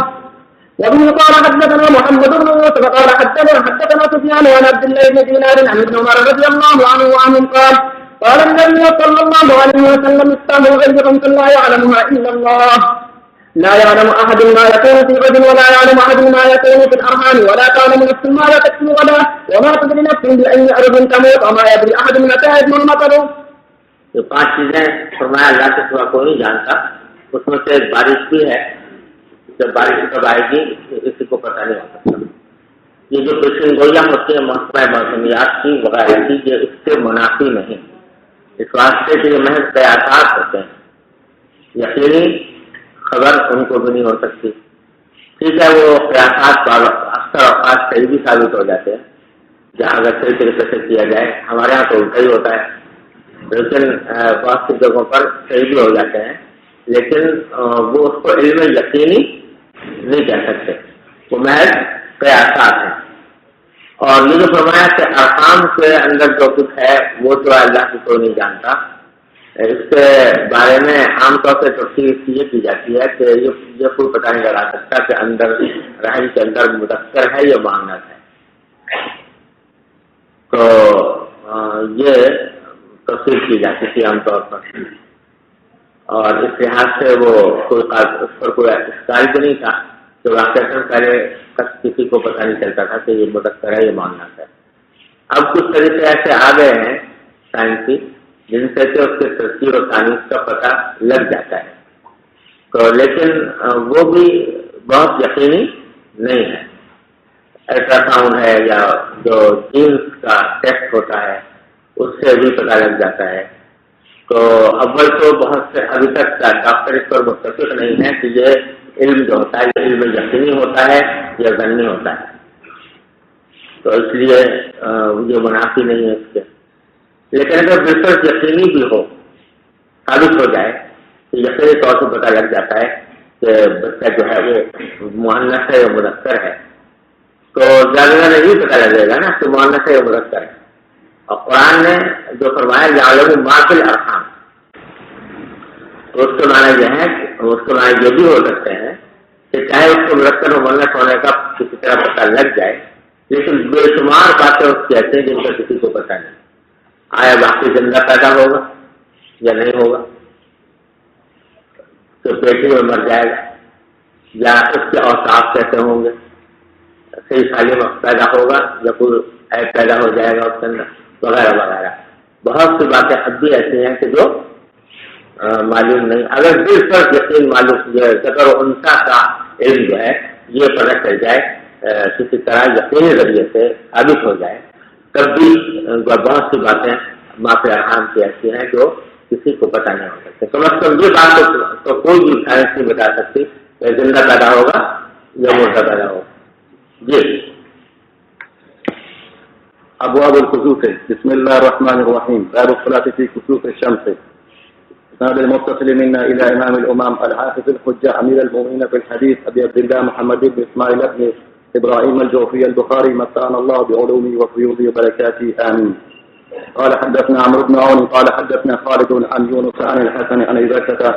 وابن قال حدثنا محمد بن يوسف قال حدثنا سفيان عن عبد الله بن دينار عن ابن عمر رضي الله عنه وعنهم قال النبي صلى الله عليه وسلم استعمل غير خمس لا يعلمها إلا الله. لا يعلم أحد ما يكون في غد ولا يعلم أحد ما يكون في الأرحام ولا تعلم نفس ما لا تكسب غدا وما تدري نفس بأي أرض تموت وما يدري أحد متى يدري المطر. یہ 5 چیزیں فرمایا اللہ کے سوا کوئی نہیں جانتا. اس میں سے ایک بارش بھی ہے. جب بارش کب آئے گی کسی کو پتہ نہیں ہو سکتا. یہ جو پیشن گوئیاں ہوتی ہیں موسمیات کی وغیرہ کی یہ اس سے منافی نہیں. اس واسطے کہ یہ محض قیاسات ہوتے ہیں، یقینی خبر ان کو بھی نہیں ہو سکتی. ٹھیک ہے وہ قیاسات اکثر اوقات صحیح بھی ثابت ہو جاتے ہیں جہاں اگر صحیح طریقے سے کیا جائے. ہمارے یہاں تو الٹا ہی ہوتا ہے، لیکن بہت سی جگہوں پر صحیح بھی ہو جاتے ہیں، لیکن وہ اس کو علم یقینی نہیں کہہ سکتے، وہ محض قیاسات ہیں. اور یہ جو فرمایا کہ ارحام کے اندر جو کچھ ہے وہ تو اللہ کی کوئی نہیں جانتا. اس کے بارے میں عام طور سے تفصیل یہ کی جاتی ہے کہ یہ کوئی پتہ نہیں لگا سکتا کہ اندر رحم کے اندر مذکر ہے یا مؤنث ہے. تو یہ تفصیل کی جاتی تھی عام طور پر، اور اس لحاظ سے وہ اس پر کوئی اشکال بھی نہیں تھا کہ واقعات پہلے کسی کو پتہ نہیں چلتا تھا کہ یہ مذکر ہے یہ مؤنث ہے. اب کچھ طریقے ایسے آ گئے ہیں سائنسی جن سے کہ اس کے تفسیر اور تانیث کا پتہ لگ جاتا ہے، تو لیکن وہ بھی بہت یقینی نہیں ہے. الٹرا ساؤنڈ ہے یا جو جینس کا ٹیسٹ ہوتا ہے اس سے بھی پتہ لگ جاتا ہے. تو اول تو بہت سے ابھی تک ڈاکٹر اس پر متفق نہیں ہے کہ یہ علم جو ہوتا ہے یہ علم یقینی ہوتا ہے یا ظنی ہوتا ہے. تو اس لیے یہ منافی نہیں ہے اس کے. لیکن اگر ریسرچ یقینی بھی ہو، ثابت ہو جائے تو یقینی طور سے پتہ لگ جاتا ہے کہ بچہ جو ہے وہ مؤنث ہے یا مذکر ہے، تو زیادہ نہیں پتہ لگے گا نا کہ مؤنث ہے یا مذکر ہے. اور قرآن نے جو فرمایا یعلم ما فی الارحام، تو اس کے معنی یہ ہے، اس کے معنی یہ بھی ہو سکتے ہیں کہ چاہے اس کو مذکر و مؤنث ہونے کا کسی طرح پتہ لگ جائے، لیکن بے شمار باتیں اس کی ایسی ہیں جن کا کسی کو پتہ نہیں. آیا باقی زندہ پیدا ہوگا یا نہیں ہوگا، تو پیٹی میں مر جائے گا یا اس کے اوصاف کیسے ہوں گے، صحیح سالم پیدا ہوگا یا کوئی عیب پیدا ہو جائے گا اس کے اندر، وغیرہ وغیرہ. بہت سی باتیں اب بھی ایسی ہیں کہ جو معلوم نہیں. اگر دل پر یقین معلوم جو ہے ذکر و انثی کا علم جو ہے یہ پتہ چل جائے کسی طرح یقینی ذریعے سے ثابت ہو جائے، تب بھی بہت سی باتیں معافی ارحام کی ایسی ہیں جو کسی کو پتہ نہیں ہو سکتے. کم از کم یہ بات تو کوئی بھی سائنس نہیں بتا سکتی کہ زندہ پیدا ہوگا یا مردہ پیدا ہوگا. جی ابواب الكسوف. بسم الله الرحمن الرحيم. باب الصلاة في كسوف الشمس. سند المتصل منا الى امام الامام الحافظ الحجة امير المؤمنين في الحديث ابي عبد الله محمد بن اسماعيل بن ابراهيم الجوفي البخاري متعنا الله بعلومه وفيوضه وبركاته امين. قال حدثنا عمرو بن عون قال حدثنا خالد عن يونس عن الحسن عن عبادة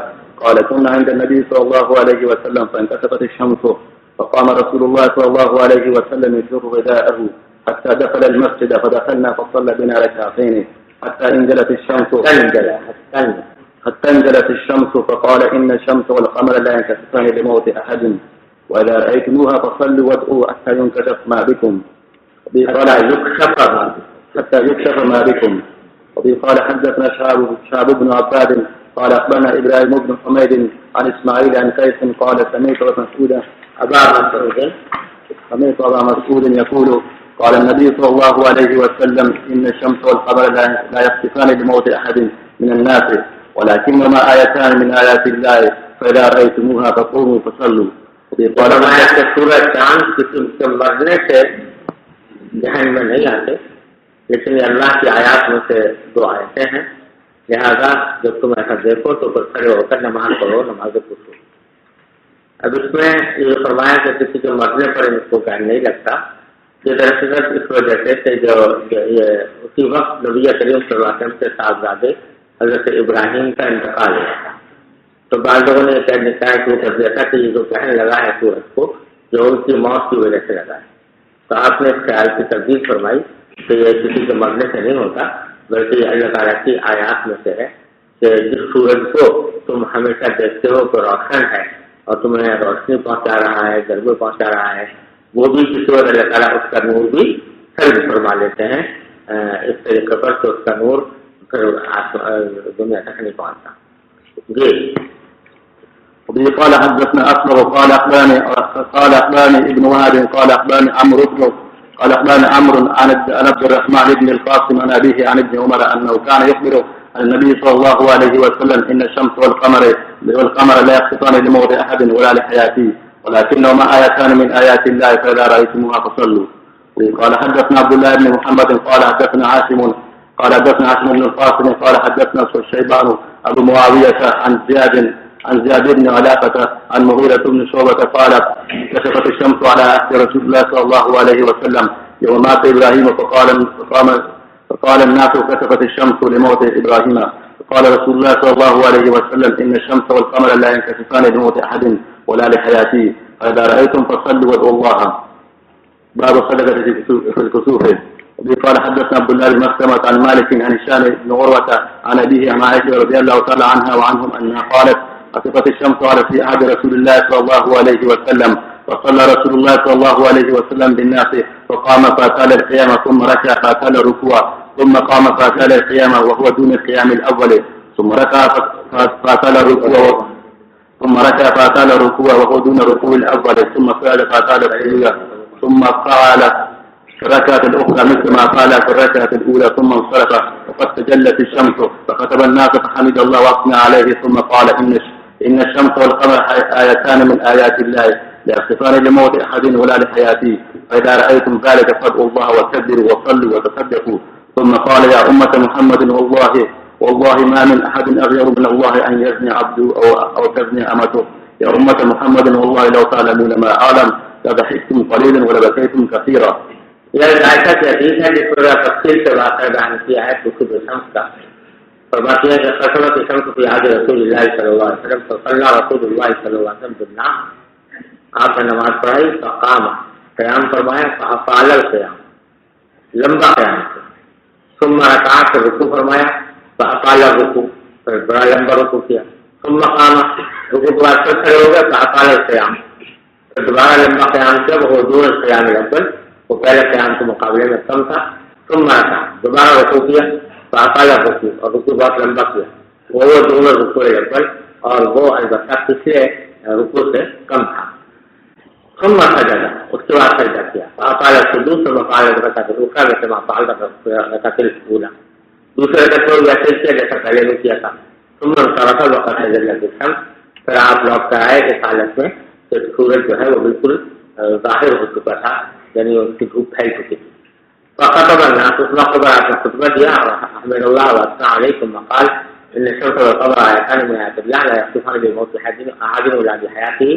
قال كنا عند النبي صلى الله عليه وسلم فانكسفت الشمس فقام رسول الله صلى الله عليه وسلم يجر رداءه حتى دخل المسجد فدخلنا فصلى بنا ركعتين حتى انزلت الشمس فقال ان الشمس والقمر لا ينكسفان لموت احد واذا رايتموها فصلوا وادعوا حتى ينكشف ما بكم حتى يكشف ما بكم. وبه قال حدثنا شعب بن عباد قال اخبرنا ابراهيم بن حميد عن اسماعيل عن قيس قال سمعت ابا مسعود يقول قال النبي صلى الله عليه وسلم ان الشمس والقمر لا يخسفان لموت احد من الناس ولكنهما آيتان من آيات الله فإذا رأيتموها فقوموا فصلوا. سورج چاند قسم کے مرنے سے ذہن میں نہیں آتے، لیکن یہ اللہ کی آیات میں سے دو آیتیں ہیں، لہذا جب تم ایسا دیکھو تو پھر کھڑے ہو کر نماز پڑھو، نماز پوچھو. اب اس میں یہ فرمایا کہ کسی کے مرنے پر اس کو کہنے نہیں لگتا، یہ دراصل اس وجہ سے کہ جو اسی وقت نبی کریم صلی اللہ علیہ وسلم کے صاحبزادے حضرت ابراہیم کا انتقال ہوا تھا. تو بعض لوگوں نے کہا کر دیا تھا کہ یہ جو کہنے لگا ہے سورج کو جو ان کی موت کی وجہ سے لگا ہے. تو آپ نے اس خیال کی تردید فرمائی کہ یہ کسی کے مرنے سے نہیں ہوتا، بلکہ اللہ تعالیٰ کی آیات میں سے ہے کہ جس سورج کو تم ہمیشہ دیکھتے ہو کہ روشن ہے اور تمہیں روشنی پہنچا رہا ہے، گرمی پہنچا رہا ہے، وہ بھی کسی وقت اللہ تعالیٰ اس کا نور بھی خرید فرما لیتے ہیں اس طریقے پر کہ اس کا نور پھر دنیا تک نہیں پہنچتا. جی قال حدثنا أصبر قال أخبرني ابن وهب قال أخبرني عمرو عن عبد الرحمن بن القاسم عن أبيه عن ابن عمر أنه كان يخبر النبي صلى الله عليه وسلم إن الشمس والقمر لا يخسفان لموت أحد ولا لحياته ولكنهما آيتان من آيات الله فإذا رأيتموها فصلوا. قال حدثنا عبد الله بن محمد قال حدثنا عاصم بن القاسم قال حدثنا شيبان أبو معاوية عن زياد بن علاقة عن مغيرة بن شعبة قال كشفت الشمس على عهد رسول الله صلى الله عليه وسلم يوم مات إبراهيم فقال الناس كشفت الشمس لموت إبراهيم فقال رسول الله صلى الله عليه وسلم إن الشمس والقمر لا ينكسفان لموت أحد ولا لحياته فإذا رأيتم فصلوا وادعوا الله. باب الصدقة في الكسوف. قال حدثنا عبد الله بن مسلمة عن مالك عن هشام بن عروة عن أبيه عن عائشة رضي الله تعالى عنها وعنهم أنها قالت خسفت الشمس على في عهد رسول الله صلى الله عليه وسلم فصلى رسول الله صلى الله عليه وسلم بالناس فقام فأتال القيامة ثم ركع فأتال الركوع ثم قام فأتال القيامة وهو دون القيام الأول ثم ركع فأتال الركوع وهو دون الركوع الأول ثم فعل فأتال الركوع ثم قال في الركعة الأخرى مثل ما قال في الركعة الأولى ثم انصرف وقد تجلت الشمس فخطب الناس فحمد الله وأثنى عليه ثم قال إن الشمس والقمر آيتان من آيات الله لا يخسفان لموت أحد ولا لحياته فإذا رأيتم ذلك فادعوا الله وكبروا وصلوا وتصدقوا. ثم قال يا أمة محمد والله ما من أحد أغير من الله أن يزني عبده أو تزني أمته. يا أمة محمد والله لو تعلمون ما أعلم لضحكتم قليلا ولبكيتم كثيرا. یہ آیت کی حدیث ہے جس پر تفصیل سے واقعہ بیان کیا ہے کسوف الشمس کا. اور بات یہ ہے کہ خسفت الشمس فی عہد رسول اللہ صلی اللہ علیہ وسلم فصلی رسول اللہ صلی اللہ علیہ وسلم بالناس، آپ نے نماز پڑھائی، فقام قیام فرمایا، فافعل القیام لمبا قیام کیا، ثم رکع پھر رکوع فرمایا، فافعل الرکوع پھر بڑا لمبا رکوع کیا، ثم قام رکوع کے بعد پھر کھڑے ہو گئے، فافعل القیام تو دوبارہ لمبا قیام کیا وہ دون قیام الاول، وہ پہلے قیام کے مقابلے میں کم تھا. ثم رکع، دوبارہ رکوع کیا، فاطال رکوع، اور رکوع بہت لمبا کیا، وہ دونوں رکوع الاول اور وہ البتہ پچھلے رکوع سے کم تھا. ثم سجد، اس کے بعد سجدہ کیا، فاطال السجود ثم قال ركعة الأخرى مثل ما فعل ركعة الأولى، دوسرے رکعت میں ویسے کیا جیسا پہلے بھی کیا تھا. ثم انصرف وقد تجلى الشمس، پھر آپ لوٹ کر آئے اس حالت میں کہ سورج جو ہے وہ بالکل ظاہر ہو چکا تھا، یعنی اس کی دھوپ پھیل چکی تھی. فخطب الناس، اس موقع پر آپ نے خطبہ دیا، احمد اللہ واثنى عليه ثم قال ان الشمس والقمر آیتان من آیات الله لا يخسفان بموت احد ولا بحیاته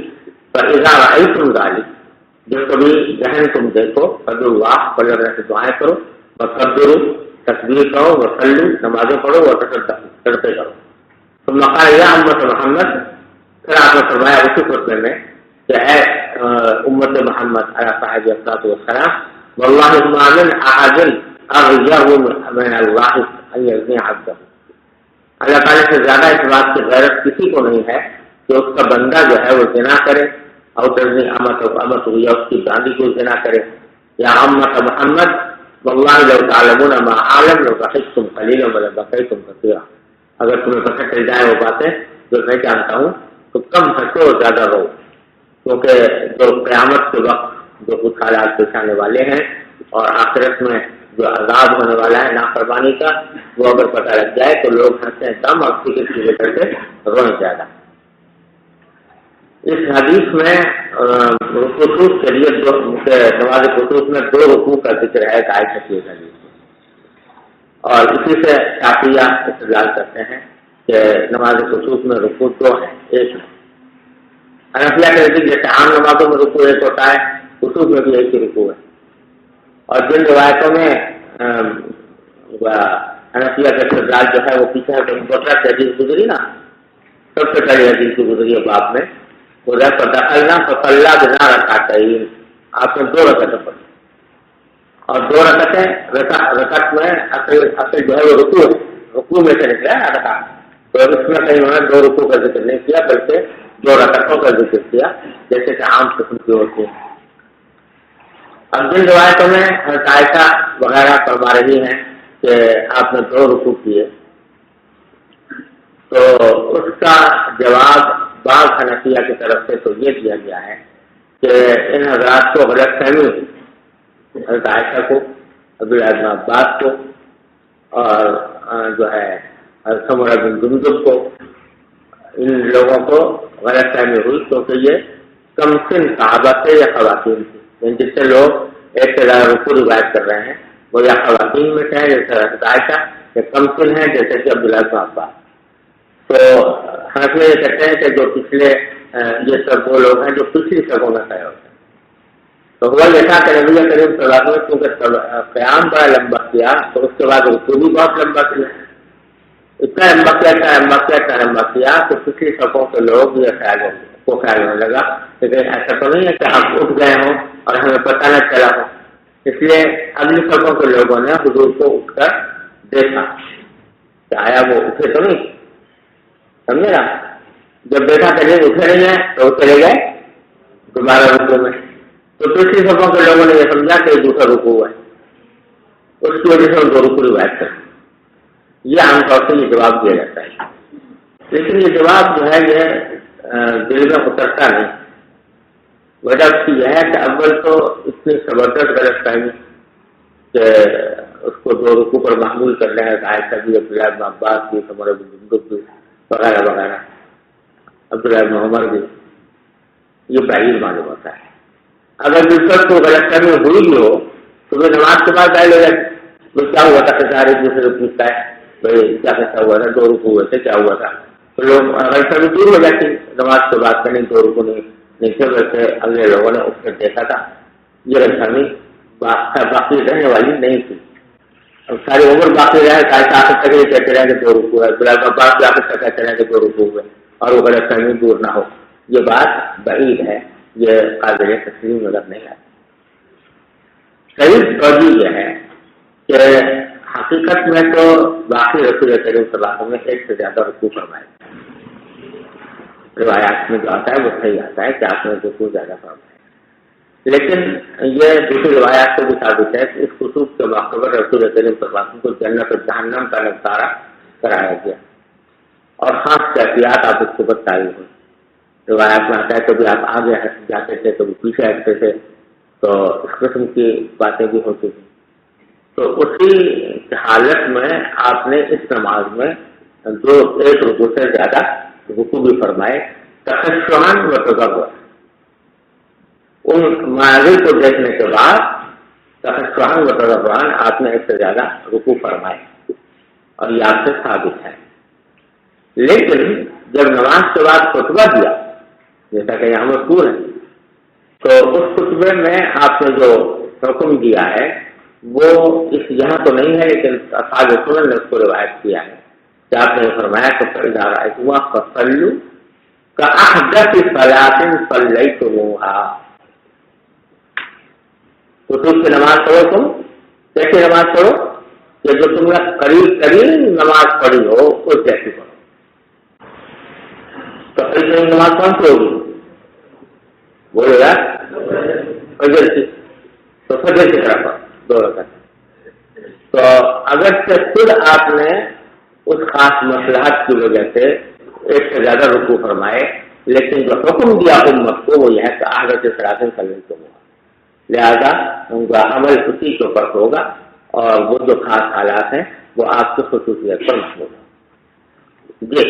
فاذا رايتم ذلك، جب کبھی ذہن تم دیکھو فضل اللہ، بلّہ سے دعائیں کرو، وقدروا، تسبیح کرو، وصلوا، نمازیں پڑھو، وتصدقوا، صدقے کرو. ثم قال یا امت محمد، پھر آپ نے فرمایا اسی خطبے میں کہ اے امت محمد علیہ صاحب الصلاۃ والسلام، واللہ ما من احد اغیر من اللہ ان یزنی عبدہ، اللہ تعالیٰ سے زیادہ اس بات کی غیرت کسی کو نہیں ہے کہ اس کا بندہ جو ہے وہ زنا کرے، اور تزنی امت ہوئی اس کی باندھی کو زنا کرے. یا امت محمد واللہ لو تعلمون ما اعلم لضحكتم قلیلا ولبکیتم کثیرا، اگر تمہیں پتہ چل جائے وہ باتیں جو میں جانتا ہوں تو کم ہنسو اور زیادہ رہو، کیونکہ جو قیامت کے وقت جو کچھ حالات پیش آنے والے ہیں اور آخرت میں جو عذاب ہونے والا ہے نافرمانی کا، وہ اگر پتہ لگ جائے تو لوگ ہنسیں دم اور فکر چیزیں کر کے روئیں زیادہ. اس حدیث میں خصوص کے لیے نماز خصوص میں دو رکوع کا ذکر ہے عائشہ کی حدیث میں، اور اسی سے شافعیہ استدلال کرتے ہیں کہ نماز خصوص میں رکوع دو ہے، ایک ہے. حنفیہ کے نزدیک جیسے عام نمازوں میں رکوع ایک ہوتا ہے، خصوص میں بھی ایک ہی رکوع ہے. اور جن روایتوں میں حنفیہ کا استدلال جو ہے وہ پیچھے بکرا کی حدیث گزری نا، سب سے پہلی حدیث کی گزری ہے باب میں، دخلنا فصلى بنا ركعتين، آپ نے دو رکعتیں پڑھی، اور دو رکعت میں اصل جو ہے وہ رکوع میں سے نکلا ہے رکعت، تو اس میں کہیں انہوں نے دو رکوع کا ذکر نہیں کیا بلکہ دو رکعتوں کا ذکر کیا جیسے کہ عام قسم کی ہوتی ہیں. اب جن روایتوں میں عائشہ وغیرہ فرما رہی ہیں کہ آپ نے دو رکوع کیے، تو اس کا جواب بعض حنفیہ کی طرف سے تو یہ دیا گیا ہے کہ ان حضرات کو غلط فہمی ہوئی، حضرت عائشہ کو، عبداللہ بن عباس کو، اور جو ہے سمرہ بن جندب کو، ان لوگوں کو غلط فہمی ہوئی کیونکہ یہ کم سن صحابہ سے یا خواتین تھی، جس سے لوگ ایک سے زیادہ رکوع روایت کر رہے ہیں وہ یا خواتین میں سے ہیں جیسے حضرت عائشہ، یا کم سن ہیں جیسے کہ عبداللہ بن عباس. تو حنفیہ یہ کہتے ہیں کہ جو پچھلے یہ سب وہ لوگ ہیں جو پچھلی سبوں میں کھڑے ہوتے ہیں. تو ہوا یہ تھا کہ نبی کریم صلی اللہ علیہ وسلم کیونکہ قیام بڑا لمبا کیا تو اس کے بعد رکوع بھی بہت لمبا کیا، اتنا لمبا کیا کہ پچھلی سبوں کے لوگ یہ خیال ہونے لگا لیکن ایسا تو نہیں ہے کہ ہم اٹھ گئے ہوں اور ہمیں پتہ نہ چلا ہو. اس لیے اگلی سبوں کے لوگوں نے حضور کو اٹھ کر دیکھا کہ آیا وہ اٹھے تو نہیں، سمجھے نا. جب دیکھا کہ نہیں اٹھے نہیں ہیں تو چلے گئے دوبارہ رکوع میں. تو پچھلی سبوں کے لوگوں نے یہ سمجھا کہ دوسرا رکوع ہے، اس کی وجہ سے ان کو رکوع روایت کر. یہ عام طور سے یہ جواب دیا جاتا ہے، لیکن یہ جواب جو ہے یہ دل میں اترتا نہیں. وجہ اس کی یہ ہے کہ اول تو اتنی زبردست غلط فہمی کہ اس کو دو رکوع پر محمول کر رہے ہیں، عائشہ بھی، عبداللہ بن عباس بھی، سمرہ بن جندب بھی وغیرہ وغیرہ، عبداللہ بن عمر بھی، یہ بعید معلوم ہوتا ہے. اگر بالکل کو غلط فہمی ہوئی بھی ہو تو وہ نماز کے بعد پہلے وہ کیا ہوا تھا کہ سارے دوسرے کو پوچھتا ہے بھائی کیا کیسا ہوا تھا، دو رکوع ہوئے تھے، کیا ہوا تھا، تو لوگ غلط فہمی دور ہو جاتی نماز کے بعد کرنے دو رکوع نہیں تھے بلکہ اگلے لوگوں نے اس میں دیکھا تھا. یہ غلط فہمی باقی رہنے والی نہیں تھی. اب ساری عمر باقی رہے آخر تک یہ کہتے رہے کہ دو رکوع ہے، بلال عباس بھی آخر تک کہتے رہے کہ دو رکوع ہوئے اور وہ غلط فہمی دور نہ ہو. یہ بات بعید ہے، یہ قابل تسلیم نظر نہیں آتی. صحیح توجہ یہ ہے کہ حقیقت میں تو باقی رسول کریم صلی اللہ علیہ وسلم نے ایک سے زیادہ رکوع فرمائے، روایات میں جو آتا ہے وہ صحیح آتا ہے کہ آپ نے رکوع زیادہ فرمایا. لیکن یہ دوسری روایات سے بھی ثابت ہے کہ اس خصوص کے موقع پر رسول کریم صلی اللہ علیہ وسلم کو جنت و جہنم کا نظارہ کرایا گیا اور خاص کیفیات آپ اس کو بتائی ہوئی. روایات میں آتا ہے کبھی آپ آگے جاتے تھے کبھی پیچھے ہٹتے تھے، تو اس قسم کی باتیں بھی ہوتی تھیں. تو اسی حالت میں آپ نے اس نماز میں ایک رکوع سے زیادہ رکوع بھی فرمائے، تخشعاً و تضرعاً. ان مناظر کو دیکھنے کے بعد تخشعاً و تضرعاً آپ نے ایک سے زیادہ رکوع فرمائے اور یہ آپ سے ثابت ہے. لیکن جب نماز کے بعد خطبہ دیا جیسا کہ یہاں مذکور ہے، تو اس خطبے میں آپ نے جو حکم دیا ہے وہ اس یہاں تو نہیں ہے، لیکن اصحاب سنن نے اس کو روایت کیا ہے کہ آپ نے فرمایا کہ فَإِذَا رَأَيْتُمُوهَا فَصَلُّوا كَأَحْدَثِ صَلَاةٍ صَلَّيْتُمُوهَا. خطوط کی نماز پڑھو تم کیسی نماز پڑھو کہ جو تم نے قریب ترین نماز پڑھی ہو اس جیسی پڑھو. تو قریب ترین نماز کون سی ہوگی؟ بولے گا فجر کی. تو فجر کی طرف دو رکعت. تو اگر سے خود آپ نے اس خاص مصلحت کی وجہ سے ایک سے زیادہ رکوع فرمائے، لیکن جو حکم دیا امت کو وہ یہ ہے کہ احدث صلاۃ صلیتموہا، لہذا ان کا عمل اسی کے اوپر ہوگا اور وہ جو خاص حالات ہیں وہ آپ کی خصوصیت پر محمول ہیں. جی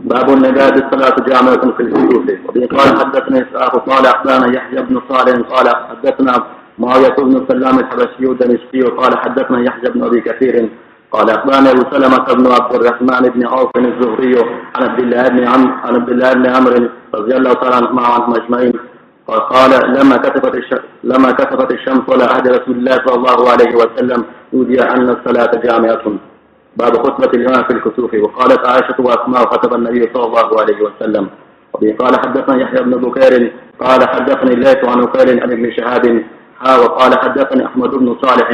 باب النداء بالصلاة جامعة في الكسوف. وبه قال حدثنا إسحاق قال أخبرنا يحيى بن صالح قال حدثنا معاوية بن سلام الحبشي الدمشقي قال حدثنا يحيى بن أبي كثير قال أخبرنا أبو سلمة بن عبد الرحمن بن عوف الزهري عن عبد الله بن عمرو رضي الله تعالى عنهم أجمعين قال لما كسفت الشمس على عهد رسول الله صلى الله عليه وسلم نودي أن الصلاة جامعة. باب خطبة الإمام في الكسوف. وقالت عائشة وأسماء خطب النبي صلى الله عليه وسلم. وبه قال حدثنا يحيى بن بكير قال حدثني الليث عن عقيل عن ابن شهاب وقال حدثني أحمد بن صالح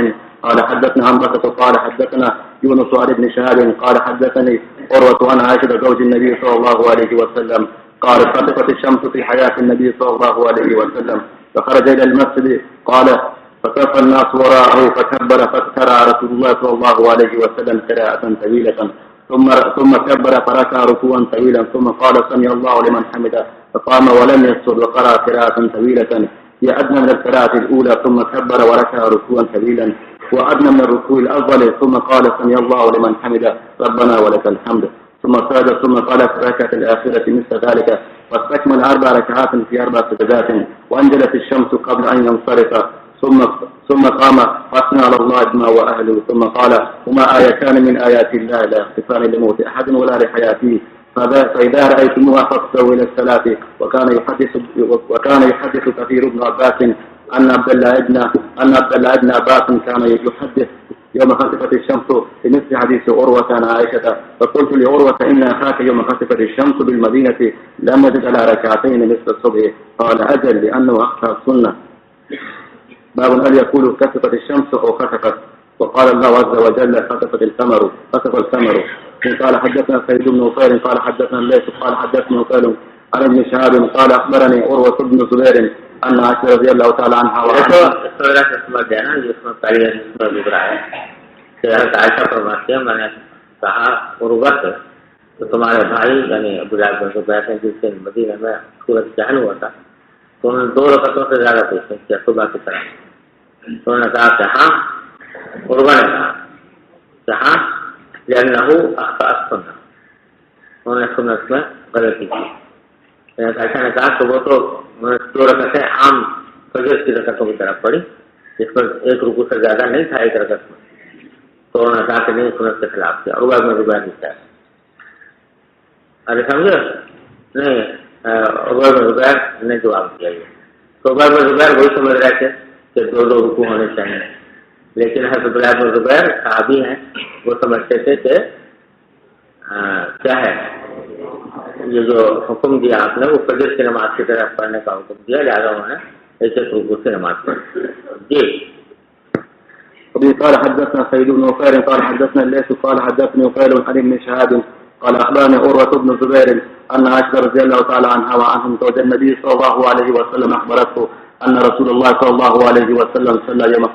قال حدثنا عنبسة قال حدثنا يونس عن ابن شهاب قال حدثني عروة عن عائشة زوج النبي صلى الله عليه وسلم قال خسفت الشمس في حياة النبي صلى الله عليه وسلم فخرج إلى المسجد قال فكف الناس وراءه فكبر فاذكر رسول الله صلى الله عليه وسلم قراءة طويلة ثم كبر فركع ركوعا طويلا ثم قال سمع الله لمن حمده فقام ولم يسجد وقرأ قراءة طويلة هي أدنى من القراءة الأولى ثم كبر وركع ركوعا طويلا وأدنى من الركوع الأول ثم قال سمع الله لمن حمده ربنا ولك الحمد ثم سجد ثم قال في الركعة الآخرة مثل ذلك واستكمل 4 ركعات في 4 سجدات وأنزلت الشمس قبل أن ينصرف ثم قام فأثنى على الله بما وأهله ثم قال هما آيتان من آيات الله لا يختفان لموت أحد ولا لحياته فإذا رأيتموها فاقصوا إلى الصلاة. وكان يحدث كثير بن عباس أن عبد الله بن عباس كان يحدث يوم خسفت الشمس بمثل حديث عروة عن عائشة فقلت لعروة إن أخاك يوم خسفت الشمس بالمدينة لم يزد على ركعتين مثل الصبح قال أجل لأنه أخشى السنة. باب هل يقول كسفت الشمس أو خسفت. وقال الله عز وجل خسف القمر. قال حدثنا سيد بن نصير قال حدثنا الليث قال حدثنا عقيل عن ابن شهاب قال أخبرني عروة بن زبير أن عائشة رضي الله تعالى عنها میں نے کہا عروت تو تمہارے بھائی یعنی عبداللہ بن زبیر ہیں جس سے مدینہ میں سورج جہل ہوا تھا تو انہوں نے 2 رکعتوں سے زیادہ پیش کیا صبح کی طرح. تو انہوں نے کہا کہ ہاں عروہ نے کہا کہ ہاں لأنه أخطأ السنة انہوں نے سنت میں غلطی کی. عائشہ نے کہا کہ وہ تو 2 رکعتیں عام فجر کی رکعتوں کی طرف پڑھی جس پر 1 رکوع سے زیادہ نہیں تھا 1 رکعت میں. تو انہوں نے کہا کہ نہیں سنت کے خلاف کیا. عروہ بن زبیر نے کہا ارے سمجھے نہیں عروہ بن زبیر نے جواب دیا. یہ تو عروہ بن زبیر وہی سمجھ رہے تھے کہ 2 رکوع ہونے چاہیے، لیکن حضرت عبداللہ بن زبیر صحابی ہیں وہ سمجھتے تھے کہ کیا ہے یہ جو حکم دیا آپ نے وہ فجر کی نماز کی طرف پڑھنے کا حکم دیا، لہٰذا انہوں نے ایسے رکوع سے نماز پڑھی. جی قال حدثنا سيد بن نصير قال حدثنا الليث قال حدثني عقيل عن ابن شهاب قال أخبرني عروة بن زبير أن عائشة رضي الله تعالى عنها وعنهم زوج النبي صلى الله عليه وسلم أخبرته أن رسول الله صلى الله عليه وسلم صلى يوم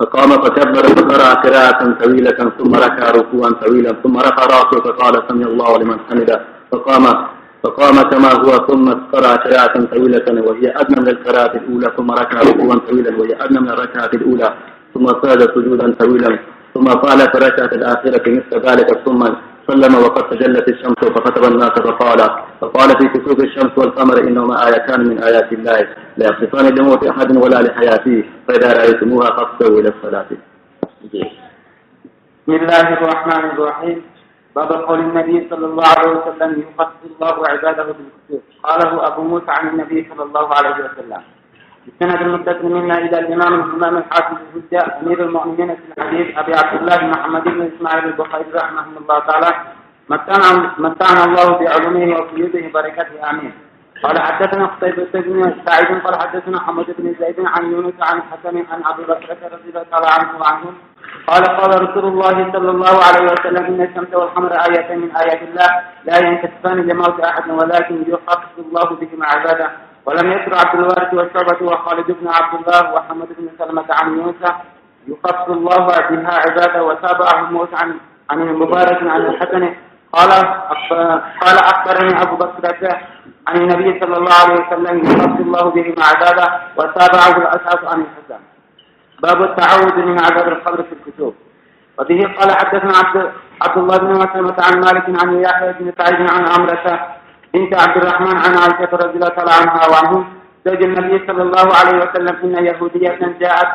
فقام فكبر فقرأ قراءة طويلة ثم ركع ركوعا طويلا ثم رفع رأسه فقال سمع الله لمن حمده فقام كما هو ثم قرأ قراءة طويلة وهي أدنى من القراءة الأولى ثم ركع ركوعا طويلا وهي أدنى من الركعة الأولى ثم سجد سجودا طويلا ثم قال في الركعة الآخرة مثل ذلك ثم سلم وقد تجلت الشمس فخطب الناس فقال في كسوف الشمس والقمر إنهما آيتان من آيات الله لا يخصفان لموت أحد ولا لحياته فإذا رأيتموها فاقصروا إلى الصلاة. بسم الله الرحمن الرحيم. باب قول النبي صلى الله عليه وسلم يخص الله عباده بالكسوف. قاله أبو موسى عن النبي صلى الله عليه وسلم. السند المتصل منا إلى الإمام الحافظ الحجة أمير المؤمنين في الحديث أبي عبد الله محمد بن إسماعيل البخاري رحمه الله تعالى متعنا الله بعلومه وقيوده بركته آمين. قال حدثنا قتيبة بن سعيد قال حدثنا حمد بن زيد عن يونس عن الحسن عن أبي بكر رضي الله تعالى عنه وعنهم قال رسول الله صلى الله عليه وسلم إن الشمس والقمر آيتين من آيات الله لا ينكسفان لموت أحد ولكن يخص الله بهما عباده. ولم يذكر عبد الوارث والشعبة وخالد بن عبد الله وحمد بن سلمة عن يونس يخص الله بها عباده وتابعه موسى عن المبارك عن الحسن قال أخبرني أبو بكر عن النبي صلى الله عليه وسلم يخص الله بهما عباده وتابعه الأشعث عن الحسن. باب التعوذ من عذاب القبر في الكتب. وبه قال حدثنا عبد الله بن مسلمة عن مالك عن يحيى بن سعيد عن عمرة بنت عبد الرحمن عن عائشة رضي الله تعالى عنها وعنهم زوج النبي صلى الله عليه وسلم إن يهودية جاءت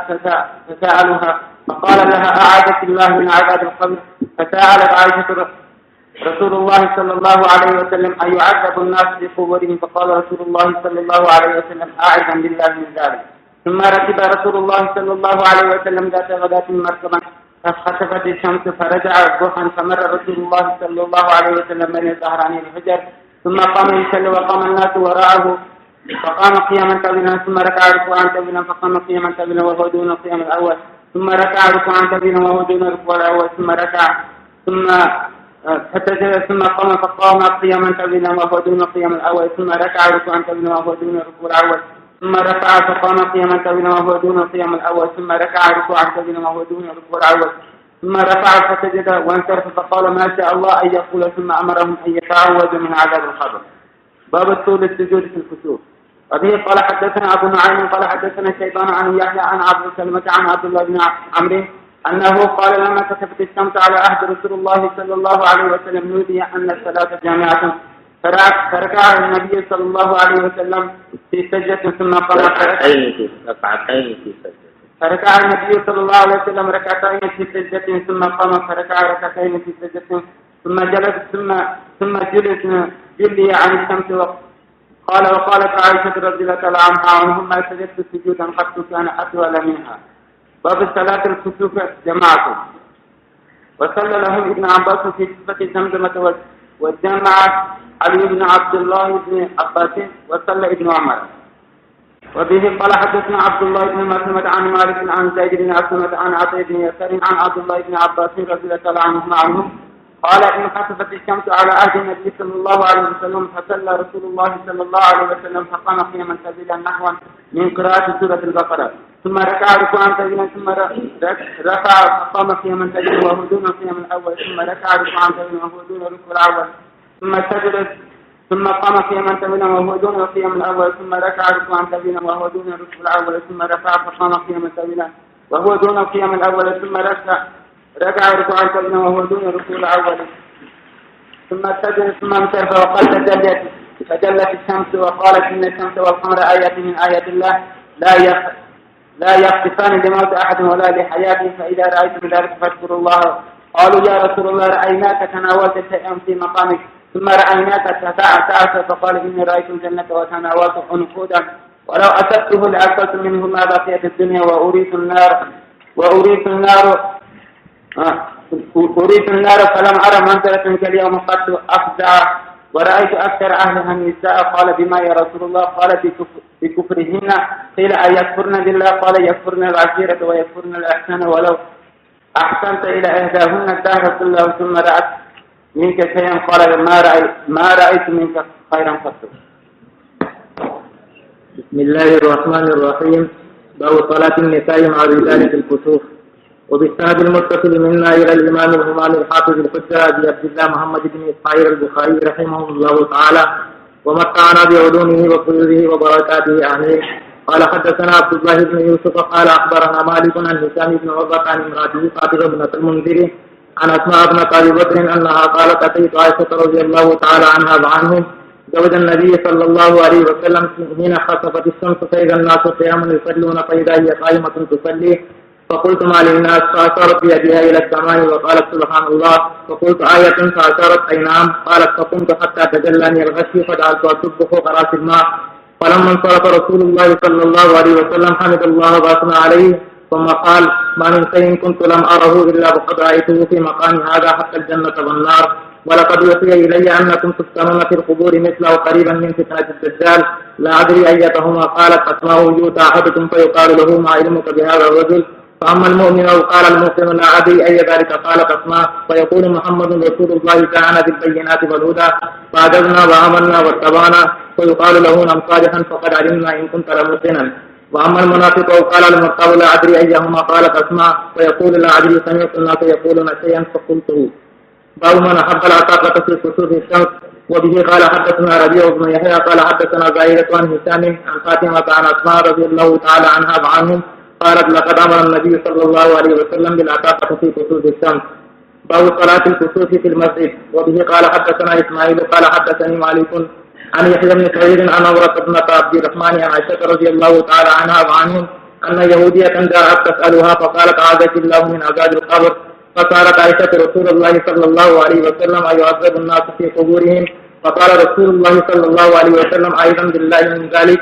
تساءلها فقال لها أعاذك الله من عذاب القبر. فسألت عائشة رسول الله صلى الله عليه وسلم أيعذب الناس في قبورهم؟ فقال رسول الله صلى الله عليه وسلم أعوذ بالله من ذلك. ثم ركب رسول الله صلى الله عليه وسلم ذات غداة مركبا فخسفت الشمس فرجع ضحى فمر رسول الله صلى الله عليه وسلم بين ظهراني الحجر ثم قام يصلي وقام الناس وراءه فقام قياما طويلا ثم ركع ركوعا طويلا فقام قياما طويلا وهو دون القيام الأول ثم ركع ركوعا طويلا وهو دون الركوع الأول ثم ركع ثم فتجد ثم قام فقام قياما طويلا وهو دون القيام الأول ثم ركع ركوعا طويلا وهو دون الركوع الأول ثم ركع فقام قياما طويلا وهو دون القيام الأول ثم ركع ركوعا طويلا وهو دون الركوع الأول ثم رفع فسجد وانصرف فقال ما شاء الله أن يقول ثم أمرهم أن يتعوذوا من عذاب القبر. باب الطول السجود في الكسوف. وبه قال حدثنا أبو نعيم قال حدثنا شيبان عن يحيى عن عبد سلمة عن عبد الله بن عمرو أنه قال لما كسفت الشمس على عهد رسول الله صلى الله عليه وسلم نودي أن الصلاة جامعة فركع النبي صلى الله عليه وسلم في سجدة ثم قام ركعتين في سجدة. فركع النبي صلى الله عليه وسلم ركعتين في سجدة ثم قام فركع ركعتين في سجدة ثم جلس ثم جلس جلي عن الشمس وقالت عائشة رضي الله تعالى عنها ما سجدت سجودا قد كان أطول منها. باب صلاة الكسوف جماعة. وصلى لهم ابن عباس في صفة زمزمة وجمع علي بن عبد الله بن عباس وصلى ابن عمر. وبه قال حدثنا عبد الله بن مسلمة عن مالك عن زيد بن أسلمة عن عطية بن يسار عن عبد الله بن عباس رضي الله عنهم قال إن خسفت الشمس على عهد النبي صلى الله عليه وسلم فصلى رسول الله صلى الله عليه وسلم فقام قياما طويلا نحوا من قراءة سورة البقرة ثم ركع ركوعا طويلا ثم رفع فقام قياما طويلا وهو دون القيام الأول ثم ركع ركوعا طويلا وهو دون الركوع الأول ثم سجد ثم قام قياما طويلا وهو دون القيام الأول ثم ركع ركوعا طويلا وهو دون الركوع الأول ثم رفع فقام قياما طويلا وهو دون القيام الأول ثم ركع ركوعا طويلا وهو دون الركوع الأول ثم سجد ثم انصرف وقال تجلت الشمس وقالت إن الشمس والقمر آيات من آيات الله لا يخطفان لموت أحد ولا لحياته فإذا رأيتم ذلك فاذكروا الله. قالوا يا رسول الله رأيناك تناولت شيئا في مقامك ثم رأيناك تتعسى فقال إني رأيت الجنة وتناولت عنقودا ولو أسبته لأكلت منه ما بقي في الدنيا وأريد النار فلم أرى منزلة كاليوم قد ورأيت أكثر أهلها النساء. قال بما يا رسول الله؟ قال بكفرهن. قيل أن يكفرن بالله؟ قال يكفرن العشيرة ويكفرن الإحسان ولو أحسنت إلى إحداهن الدهر كله ثم رأت منك شيئا قال ما رأيت منك خيرا قط. بسم الله الرحمن الرحيم. باب صلاة النساء مع الرجال في الكسوف. وبالسند المتصل منا إلى الإمام الهمام الحافظ الحجة أبي عبد الله محمد بن إسماعيل البخاري رحمه الله تعالى ومتعنا بعلومه وفيوضه وبركاته آمين. قال حدثنا عبد الله بن يوسف قال أخبرنا مالك عن هشام بن عروة عن امرأته فاطمة بنت المنذر عن أسماء بنت أبي بكر أنها قالت أتيت عائشة رضي الله تعالى عنها وعنهم زوج النبي صلى الله عليه وسلم حين خسفت الشمس فإذا الناس قيام يصلون فإذا هي قائمة تصلي فقلت ما للناس فأشارت بيدها إلى السماء وقالت سبحان الله. فقلت آية فأشارت أي نعم. قالت فقمت حتى تجلاني الغشي فجعلت أصب فوق رأس الماء. فلما انصرف رسول الله صلى الله عليه وسلم حمد الله وأثنى عليه ثم قال ما من شيء كنت لم أره إلا وقد رأيته في مقام هذا حتى الجنة والنار. ولقد وصي إلي أنكم تفتنون في القبور مثله قريبا من فتنة الدجال لا أدري أيتهما. قالت أسماء يؤتى أحدكم فيقال له ما علمك بهذا الرجل فأما المؤمن أو قال المسلم لا أدري أي ذلك. قالت أسماء فيقول محمد رسول الله جاءنا بالبينات والهدى فعجزنا وآمنا واتبعنا فيقال له نم صالحا فقد علمنا إن كنت لمحسنا. وأما المنافق أو قال المرتاب لا أدري أيهما. قالت أسماء فيقول لا أدري سمعت الناس يقولون شيئا فقلته. باب من أحب العتاقة في كسوف الشمس. وبه قال حدثنا ربيع بن يحيى قال حدثنا زائدة عن هشام عن فاطمة عن أسماء رضي الله تعالى عنها وعنهم قالت لقد أمر النبي صلى الله عليه وسلم بالعتاقة في كسوف الشمس. باب صلاة الكسوف في المسجد. وبه قال حدثنا إسماعيل قال حدثني مالك عن يحيى بن سعيد عن عمرة بنت عبد الرحمن عن عائشة رضي الله تعالى عنها وعنهم أن يهودية جاءت تسألها فقالت أعاذك الله من عذاب القبر. فسألت عائشة رسول الله صلى الله عليه وسلم أيعذب الناس في قبورهم؟ فقال رسول الله صلى الله عليه وسلم أيضا بالله من ذلك.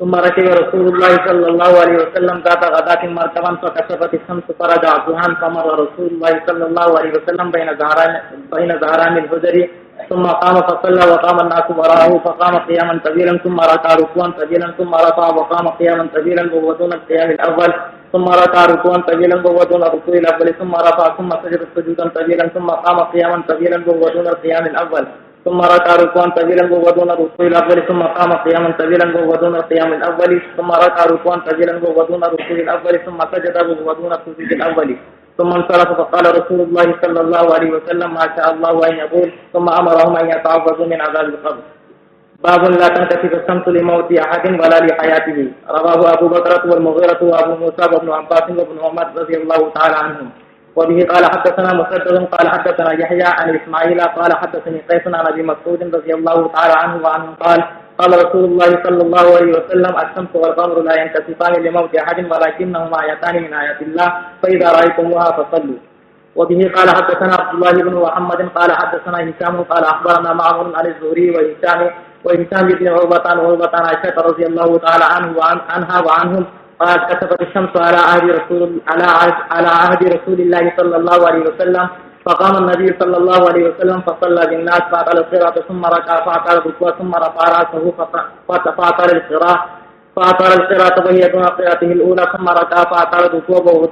ثم ركب رسول الله صلى الله عليه وسلم ذات غداة مركبا فكشفت الشمس فرجع الظهان فمر رسول الله صلى الله عليه وسلم بين ظهران الحجر ثم قام فصلى وقام الناس وراءه فقام قياما طويلا ثم ركع ركوعا طويلا ثم رفع وقام قياما طويلا وهو دون القيام الأول ثم ركع ركوعا طويلا وهو دون الركوع الأول ثم رفع ثم سجد سجودا طويلا ثم قام قياما طويلا وهو دون القيام الأول ثم ركع ركوعا طويلا وهو دون الركوع الأول ثم قام قياما طويلا وهو دون القيام الأول ثم ركع ركوعا طويلا وهو دون الركوع الأول ثم سجد وهو دون السجود الأول ثم انصرف فقال رسول الله صلى الله عليه وسلم ما شاء الله أن يقول ثم أمرهم أن يتعوذوا من عذاب القبر. باب لا تنكشف الشمس لموت أحد ولا لحياته. رواه أبو بكر والمغيرة وأبو موسى وابن عباس وابن عمر رضي الله تعالى عنهم. وبه قال حدثنا مسدد قال حدثنا يحيى عن إسماعيل قال حدثني قيس عن أبي مسعود رضي الله تعالى عنه وعنه قال قال رسول الله صلى الله عليه وسلم الشمس والقمر لا ينكسفان لموت أحد ولكنهما آيتان من آيات الله فإذا رأيتموها فصلوا. وبه قال حدثنا عبد الله بن محمد قال حدثنا هشام قال أخبرنا معمر عن الزهري وهشام بن عروة عن عائشة رضي الله تعالى عنها وعنهم قال كسفت الشمس على عهد رسول الله صلى الله عليه وسلم فقام النبي صلى الله عليه وسلم فصلى بالناس فأطال القراءة ثم ركع فأطال الركوع ثم رفع رأسه فأطال القراءة وهي دون قراءته الأولى ثم ركع فأطال الركوع وهو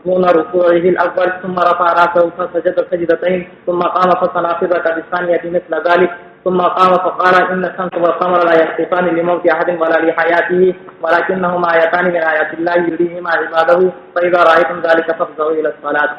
دون ركوعه الأول ثم رفع رأسه فسجد سجدتين ثم قام فصنع في الركعة الثانية مثل ذلك ثم قام فقال إن الشمس والقمر لا يخسفان لموت أحد ولا لحياته ولكنهما آيتان من آيات الله يريهما عباده فإذا رأيتم ذلك فافزعوا إلى الصلاة.